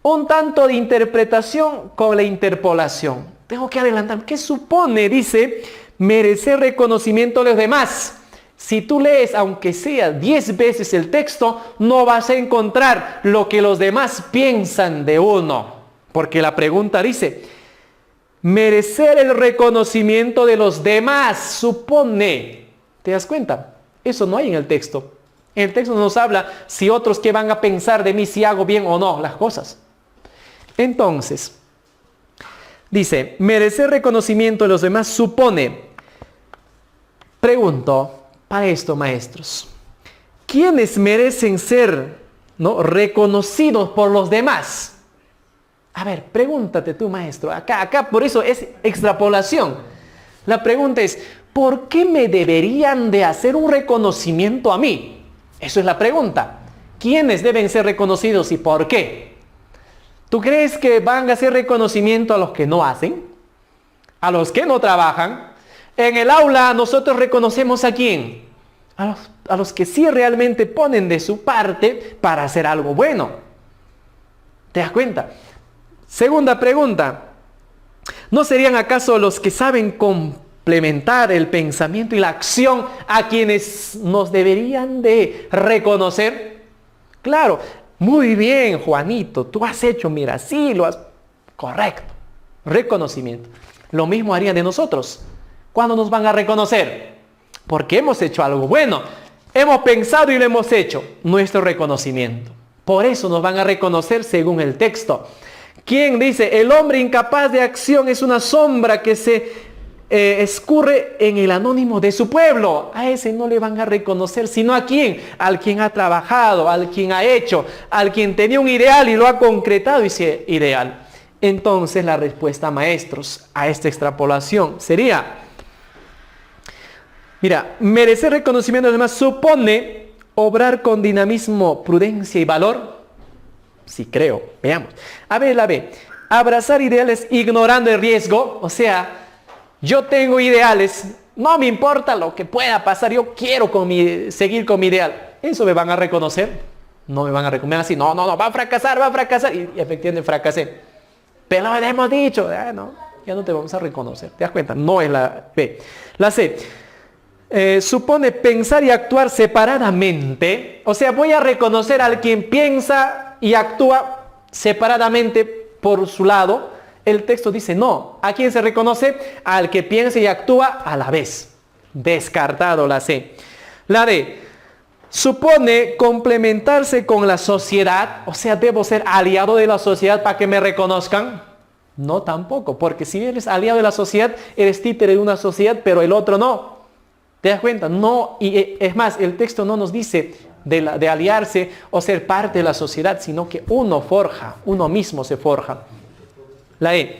Un tanto de interpretación con la interpolación. Tengo que adelantarme. ¿Qué supone? Dice, merecer reconocimiento de los demás. Si tú lees, aunque sea 10 veces el texto, no vas a encontrar lo que los demás piensan de uno. Porque la pregunta dice, merecer el reconocimiento de los demás supone. ¿Te das cuenta? Eso no hay en el texto. En el texto no nos habla si otros qué van a pensar de mí, si hago bien o no las cosas. Entonces, dice, merecer reconocimiento de los demás supone. Pregunto, para esto, maestros, ¿quiénes merecen ser, ¿no?, reconocidos por los demás? A ver, pregúntate tú, maestro. Acá por eso es extrapolación. La pregunta es, ¿por qué me deberían de hacer un reconocimiento a mí? Eso es la pregunta. ¿Quiénes deben ser reconocidos y por qué? ¿Tú crees que van a hacer reconocimiento a los que no hacen? ¿A los que no trabajan? En el aula nosotros reconocemos ¿a quién? A los que sí realmente ponen de su parte para hacer algo bueno. ¿Te das cuenta? Segunda pregunta. ¿No serían acaso los que saben complementar el pensamiento y la acción a quienes nos deberían de reconocer? Claro, muy bien, Juanito, tú has hecho, mira, sí, lo has... Correcto, reconocimiento. Lo mismo harían de nosotros. ¿Cuándo nos van a reconocer? Porque hemos hecho algo bueno. Hemos pensado y lo hemos hecho. Nuestro reconocimiento. Por eso nos van a reconocer según el texto. ¿Quién dice? El hombre incapaz de acción es una sombra que se escurre en el anónimo de su pueblo. A ese no le van a reconocer, sino ¿a quién? Al quien ha trabajado, al quien ha hecho, al quien tenía un ideal y lo ha concretado ese ideal. Entonces la respuesta, maestros, a esta extrapolación sería, mira, merecer reconocimiento de los demás supone obrar con dinamismo, prudencia y valor. Sí, creo. Veamos. A ver, la B. Abrazar ideales ignorando el riesgo. O sea, yo tengo ideales. No me importa lo que pueda pasar. Yo quiero seguir con mi ideal. ¿Eso me van a reconocer? No me van a reconocer así. No, va a fracasar, va a fracasar. Y efectivamente fracasé. Pero lo hemos dicho. No, ya no te vamos a reconocer. ¿Te das cuenta? No es la B. La C. Supone pensar y actuar separadamente. O sea, voy a reconocer al quien piensa y actúa separadamente por su lado. El texto dice no. ¿A quién se reconoce? Al que piensa y actúa a la vez. Descartado la C. La D. Supone complementarse con la sociedad. O sea, ¿debo ser aliado de la sociedad para que me reconozcan? No, tampoco. Porque si eres aliado de la sociedad, eres títere de una sociedad, pero el otro no. ¿Te das cuenta? No, y es más, el texto no nos dice de aliarse o ser parte de la sociedad, sino que uno mismo se forja. La E.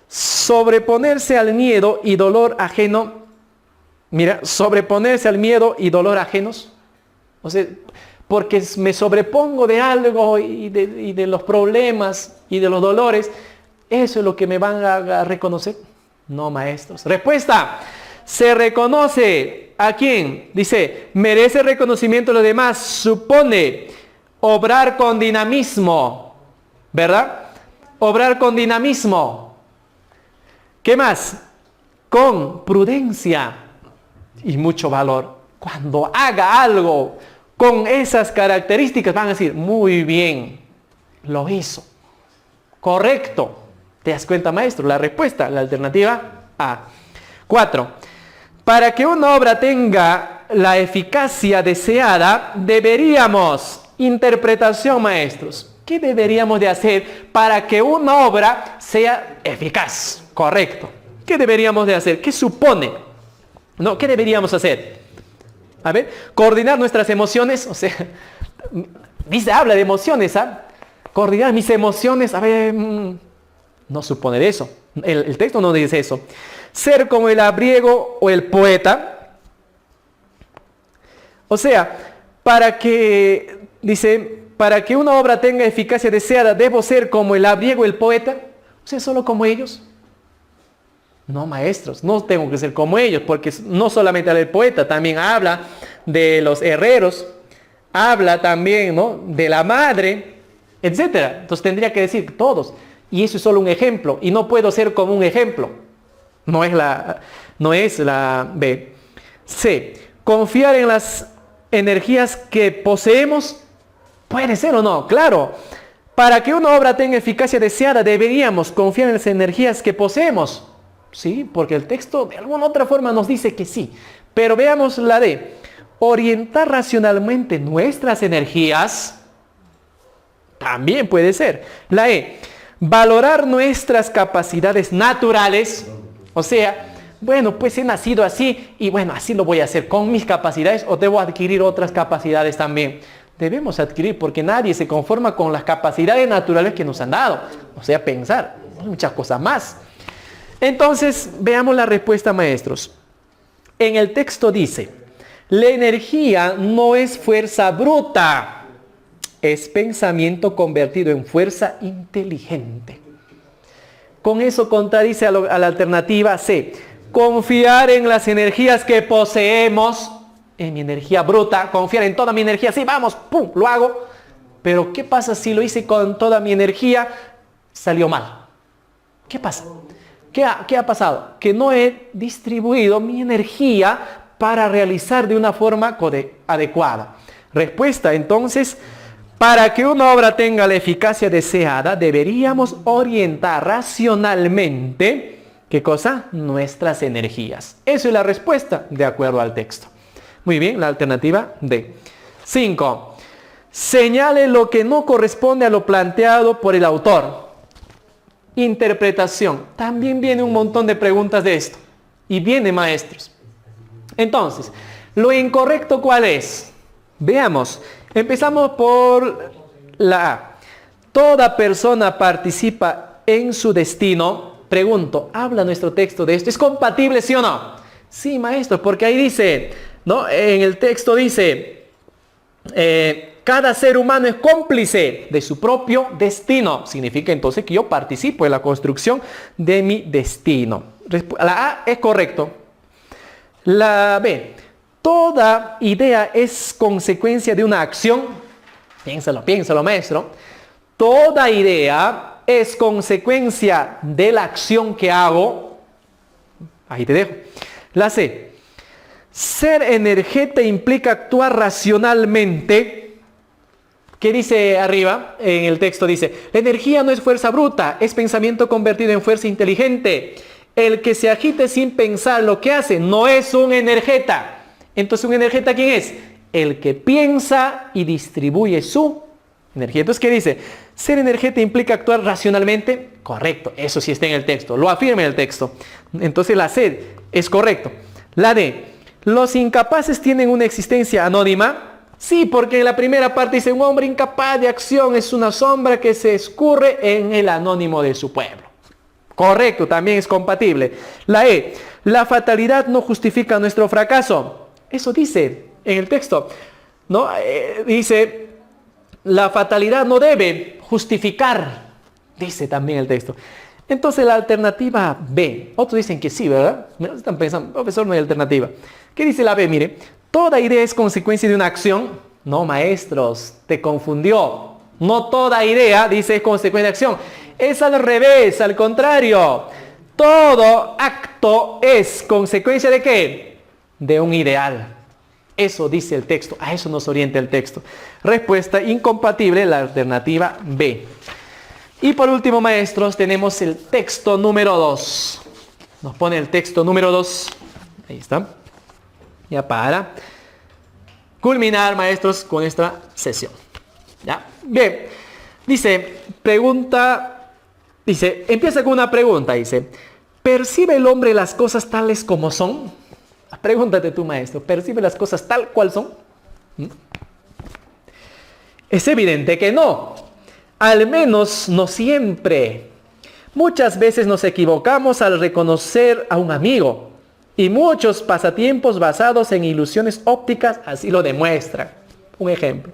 Sobreponerse al miedo y dolor ajeno. Mira, sobreponerse al miedo y dolor ajenos. O sea, porque me sobrepongo de algo y de los problemas y de los dolores, ¿eso es lo que me van a reconocer? No, maestros. Respuesta. Se reconoce ¿a quién? Dice, merece reconocimiento de los demás, supone obrar con dinamismo, ¿verdad? Obrar con dinamismo. ¿Qué más? Con prudencia y mucho valor. Cuando haga algo con esas características van a decir, muy bien, lo hizo. Correcto. ¿Te das cuenta, maestro? La respuesta, la alternativa A. 4. Para que una obra tenga la eficacia deseada, deberíamos, interpretación, maestros, ¿Qué deberíamos de hacer para que una obra sea eficaz? Correcto. ¿Qué deberíamos de hacer? ¿Qué supone? ¿No? ¿Qué deberíamos hacer? A ver, coordinar nuestras emociones, o sea, habla de emociones, ¿ah? Coordinar mis emociones, a ver, no supone de eso. El texto no dice eso. Ser como el labriego o el poeta. O sea, para que una obra tenga eficacia deseada, debo ser como el labriego o el poeta. O sea, solo como ellos. No, maestros, no tengo que ser como ellos, porque no solamente habla del poeta, también habla de los herreros, habla también, ¿no?, de la madre, etcétera. Entonces tendría que decir todos. Y eso es solo un ejemplo, y no puedo ser como un ejemplo. No es la B. C. Confiar en las energías que poseemos. ¿Puede ser o no? Claro. Para que una obra tenga eficacia deseada, deberíamos confiar en las energías que poseemos. Sí, porque el texto de alguna otra forma nos dice que sí. Pero veamos la D. Orientar racionalmente nuestras energías. También puede ser. La E. Valorar nuestras capacidades naturales. O sea, bueno, pues he nacido así y bueno, así lo voy a hacer con mis capacidades o debo adquirir otras capacidades también. Debemos adquirir porque nadie se conforma con las capacidades naturales que nos han dado. O sea, pensar muchas cosas más. Entonces, veamos la respuesta, maestros. En el texto dice, la energía no es fuerza bruta, es pensamiento convertido en fuerza inteligente. Con eso contradice a la alternativa C. Confiar en las energías que poseemos, en mi energía bruta, confiar en toda mi energía, sí, vamos, pum, lo hago. Pero ¿qué pasa si lo hice con toda mi energía? Salió mal. ¿Qué pasa? ¿Qué ha pasado? Que no he distribuido mi energía para realizar de una forma adecuada. Respuesta, entonces, para que una obra tenga la eficacia deseada, deberíamos orientar racionalmente, ¿qué cosa? Nuestras energías. Esa es la respuesta, de acuerdo al texto. Muy bien, la alternativa D. 5. Señale lo que no corresponde a lo planteado por el autor. Interpretación. También viene un montón de preguntas de esto. Y viene, maestros. Entonces, ¿lo incorrecto cuál es? Veamos. Empezamos por la A. Toda persona participa en su destino. Pregunto, ¿habla nuestro texto de esto? ¿Es compatible, sí o no? Sí, maestro, porque ahí dice, ¿no? En el texto dice, cada ser humano es cómplice de su propio destino. Significa entonces que yo participo en la construcción de mi destino. La A es correcto. La B. Toda idea es consecuencia de una acción. Piénsalo, maestro. Toda idea es consecuencia de la acción que hago. Ahí te dejo. La C. Ser energeta implica actuar racionalmente. ¿Qué dice arriba? En el texto dice, la energía no es fuerza bruta, es pensamiento convertido en fuerza inteligente. El que se agite sin pensar lo que hace no es un energeta. Entonces, ¿un energeta quién es? El que piensa y distribuye su energía. Entonces, ¿qué dice? Ser energeta implica actuar racionalmente. Correcto, eso sí está en el texto, lo afirma en el texto. Entonces, la C es correcto. La D, ¿los incapaces tienen una existencia anónima? Sí, porque en la primera parte dice, un hombre incapaz de acción es una sombra que se escurre en el anónimo de su pueblo. Correcto, también es compatible. La E, la fatalidad no justifica nuestro fracaso. Eso dice en el texto, ¿no? Dice, la fatalidad no debe justificar, dice también el texto. Entonces la alternativa B, otros dicen que sí, ¿verdad? Están pensando, profesor, no hay alternativa. ¿Qué dice la B? Mire, toda idea es consecuencia de una acción. No, maestros, te confundió. No toda idea, dice, es consecuencia de acción. Es al revés, al contrario. Todo acto es consecuencia ¿de qué? De un ideal. Eso dice el texto, a eso nos orienta el texto. Respuesta incompatible, la alternativa B. Y por último, maestros, tenemos el texto número 2. Nos pone el texto número 2. Ahí está. Ya para culminar, maestros, con esta sesión. ¿Ya? Bien. Dice, empieza con una pregunta, dice, ¿percibe el hombre las cosas tales como son? Pregúntate tú, maestro, ¿percibe las cosas tal cual son? Es evidente que no, al menos no siempre. Muchas veces nos equivocamos al reconocer a un amigo y muchos pasatiempos basados en ilusiones ópticas así lo demuestran. Un ejemplo.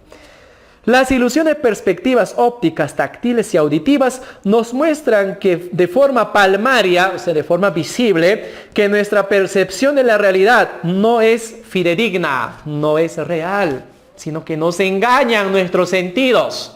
Las ilusiones perspectivas ópticas, táctiles y auditivas nos muestran que de forma palmaria, o sea, de forma visible, que nuestra percepción de la realidad no es fidedigna, no es real, sino que nos engañan nuestros sentidos.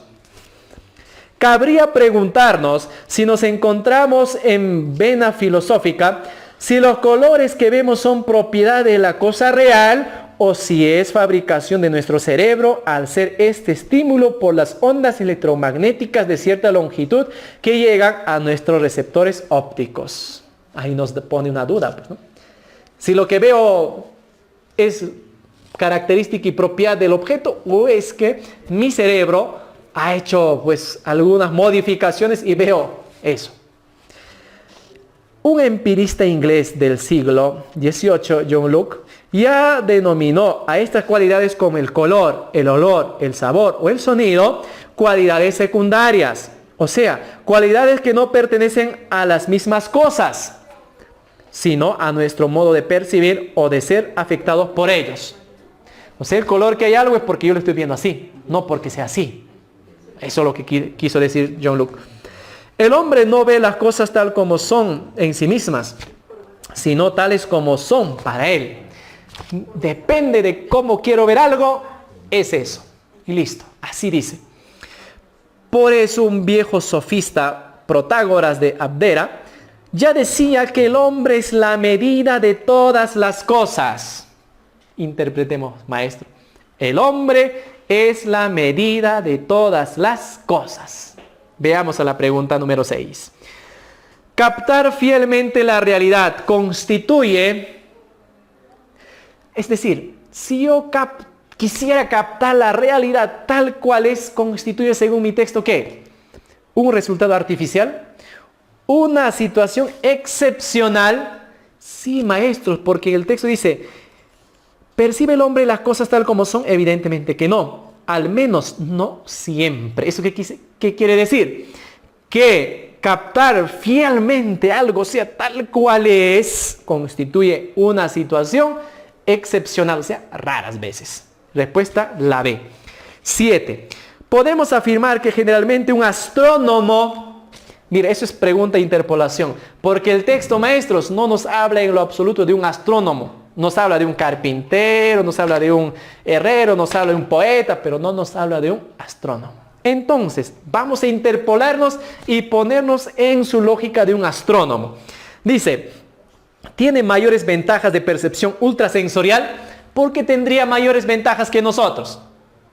Cabría preguntarnos si nos encontramos en vena filosófica, si los colores que vemos son propiedad de la cosa real o si es fabricación de nuestro cerebro al ser este estímulo por las ondas electromagnéticas de cierta longitud que llegan a nuestros receptores ópticos. Ahí nos pone una duda, pues, ¿no? Si lo que veo es característica y propiedad del objeto o es que mi cerebro ha hecho pues algunas modificaciones y veo eso. Un empirista inglés del siglo XVIII, John Locke, ya denominó a estas cualidades como el color, el olor, el sabor o el sonido, cualidades secundarias. O sea, cualidades que no pertenecen a las mismas cosas, sino a nuestro modo de percibir o de ser afectados por ellos. O sea, el color que hay algo es porque yo lo estoy viendo así, no porque sea así. Eso es lo que quiso decir John Locke. El hombre no ve las cosas tal como son en sí mismas, sino tales como son para él. Depende de cómo quiero ver algo, es eso. Y listo, así dice. Por eso un viejo sofista, Protágoras de Abdera, ya decía que el hombre es la medida de todas las cosas. Interpretemos, maestro. El hombre es la medida de todas las cosas. Veamos a la pregunta número 6. Captar fielmente la realidad constituye, es decir, si yo quisiera captar la realidad tal cual es, constituye según mi texto, ¿qué? Un resultado artificial, una situación excepcional. Sí, maestros, porque el texto dice, ¿percibe el hombre las cosas tal como son? Evidentemente que no, al menos no siempre. ¿Eso qué quiere decir? Que captar fielmente algo, sea tal cual es, constituye una situación excepcional, o sea, raras veces. Respuesta, la B. 7. Podemos afirmar que generalmente un astrónomo, mira, eso es pregunta de interpolación, porque el texto, maestros, no nos habla en lo absoluto de un astrónomo. Nos habla de un carpintero, nos habla de un herrero, nos habla de un poeta, pero no nos habla de un astrónomo. Entonces, vamos a interpolarnos y ponernos en su lógica de un astrónomo. Dice, tiene mayores ventajas de percepción ultrasensorial porque tendría mayores ventajas que nosotros.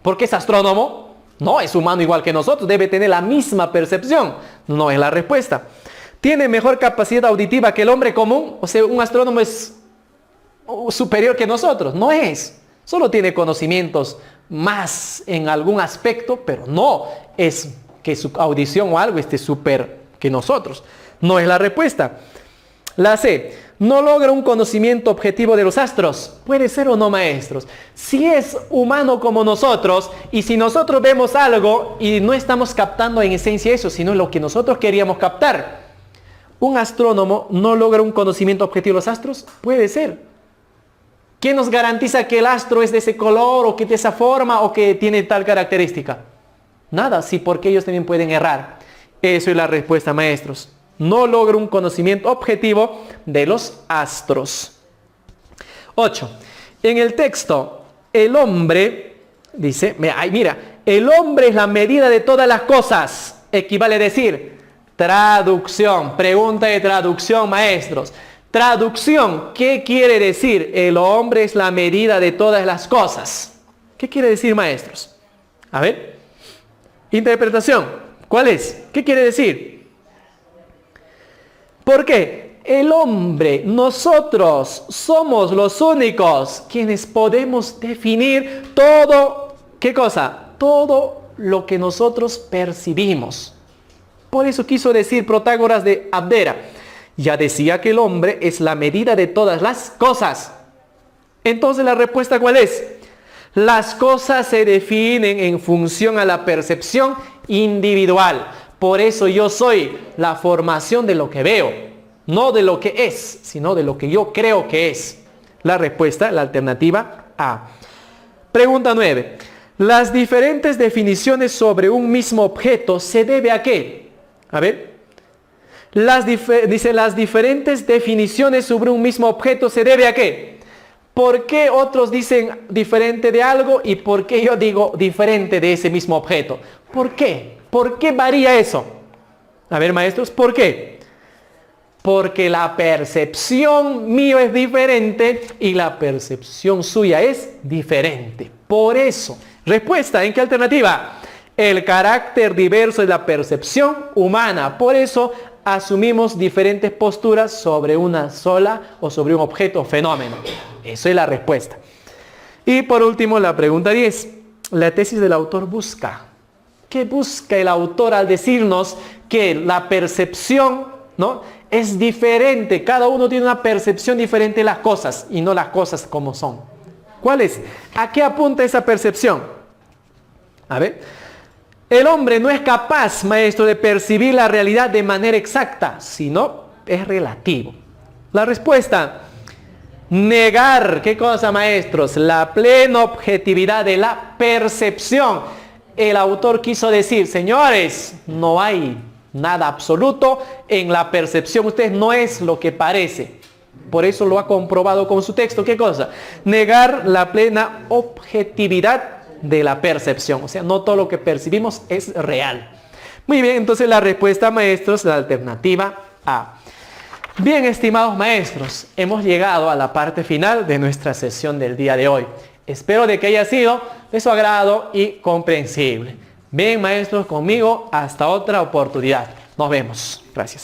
¿Porque es astrónomo? No, es humano igual que nosotros, debe tener la misma percepción. No es la respuesta. ¿Tiene mejor capacidad auditiva que el hombre común? O sea, un astrónomo es superior que nosotros. No es. Solo tiene conocimientos más en algún aspecto, pero no es que su audición o algo esté superior que nosotros. No es la respuesta. La C. No logra un conocimiento objetivo de los astros. Puede ser o no, maestros. Si es humano como nosotros y si nosotros vemos algo y no estamos captando en esencia eso, sino lo que nosotros queríamos captar, ¿un astrónomo no logra un conocimiento objetivo de los astros? Puede ser. ¿Quién nos garantiza que el astro es de ese color o que de esa forma o que tiene tal característica? Nada, sí, porque ellos también pueden errar. Eso es la respuesta, maestros. No logra un conocimiento objetivo de los astros. 8. En el texto, el hombre, dice, mira, el hombre es la medida de todas las cosas. Equivale a decir, traducción, pregunta de traducción, maestros. Traducción, ¿qué quiere decir? El hombre es la medida de todas las cosas. ¿Qué quiere decir, maestros? A ver. Interpretación, ¿cuál es? ¿Qué quiere decir? ¿Por qué? El hombre, nosotros somos los únicos quienes podemos definir todo, ¿qué cosa? Todo lo que nosotros percibimos. Por eso quiso decir Protágoras de Abdera, ya decía que el hombre es la medida de todas las cosas. Entonces la respuesta ¿cuál es? Las cosas se definen en función a la percepción individual. Por eso yo soy la formación de lo que veo, no de lo que es, sino de lo que yo creo que es. La respuesta, la alternativa A. Pregunta 9. Las diferentes definiciones sobre un mismo objeto se debe a qué? A ver. Dice, las diferentes definiciones sobre un mismo objeto se debe a qué? ¿Por qué otros dicen diferente de algo y por qué yo digo diferente de ese mismo objeto? ¿Por qué? ¿Por qué varía eso? A ver, maestros, ¿por qué? Porque la percepción mío es diferente y la percepción suya es diferente. Por eso, respuesta, ¿en qué alternativa? El carácter diverso de la percepción humana. Por eso asumimos diferentes posturas sobre una sola o sobre un objeto o fenómeno. Eso es la respuesta. Y por último, la pregunta 10. La tesis del autor busca. ¿Qué busca el autor al decirnos que la percepción, ¿no?, es diferente? Cada uno tiene una percepción diferente de las cosas y no las cosas como son. ¿Cuál es? ¿A qué apunta esa percepción? A ver. El hombre no es capaz, maestro, de percibir la realidad de manera exacta, sino es relativo. La respuesta, negar, ¿qué cosa, maestros? La plena objetividad de la percepción. El autor quiso decir, señores, no hay nada absoluto en la percepción. Usted no es lo que parece. Por eso lo ha comprobado con su texto. ¿Qué cosa? Negar la plena objetividad de la percepción. O sea, no todo lo que percibimos es real. Muy bien, entonces la respuesta, maestros, la alternativa A. Bien, estimados maestros, hemos llegado a la parte final de nuestra sesión del día de hoy. Espero de que haya sido de su agrado y comprensible. Bien, maestros, conmigo hasta otra oportunidad. Nos vemos. Gracias.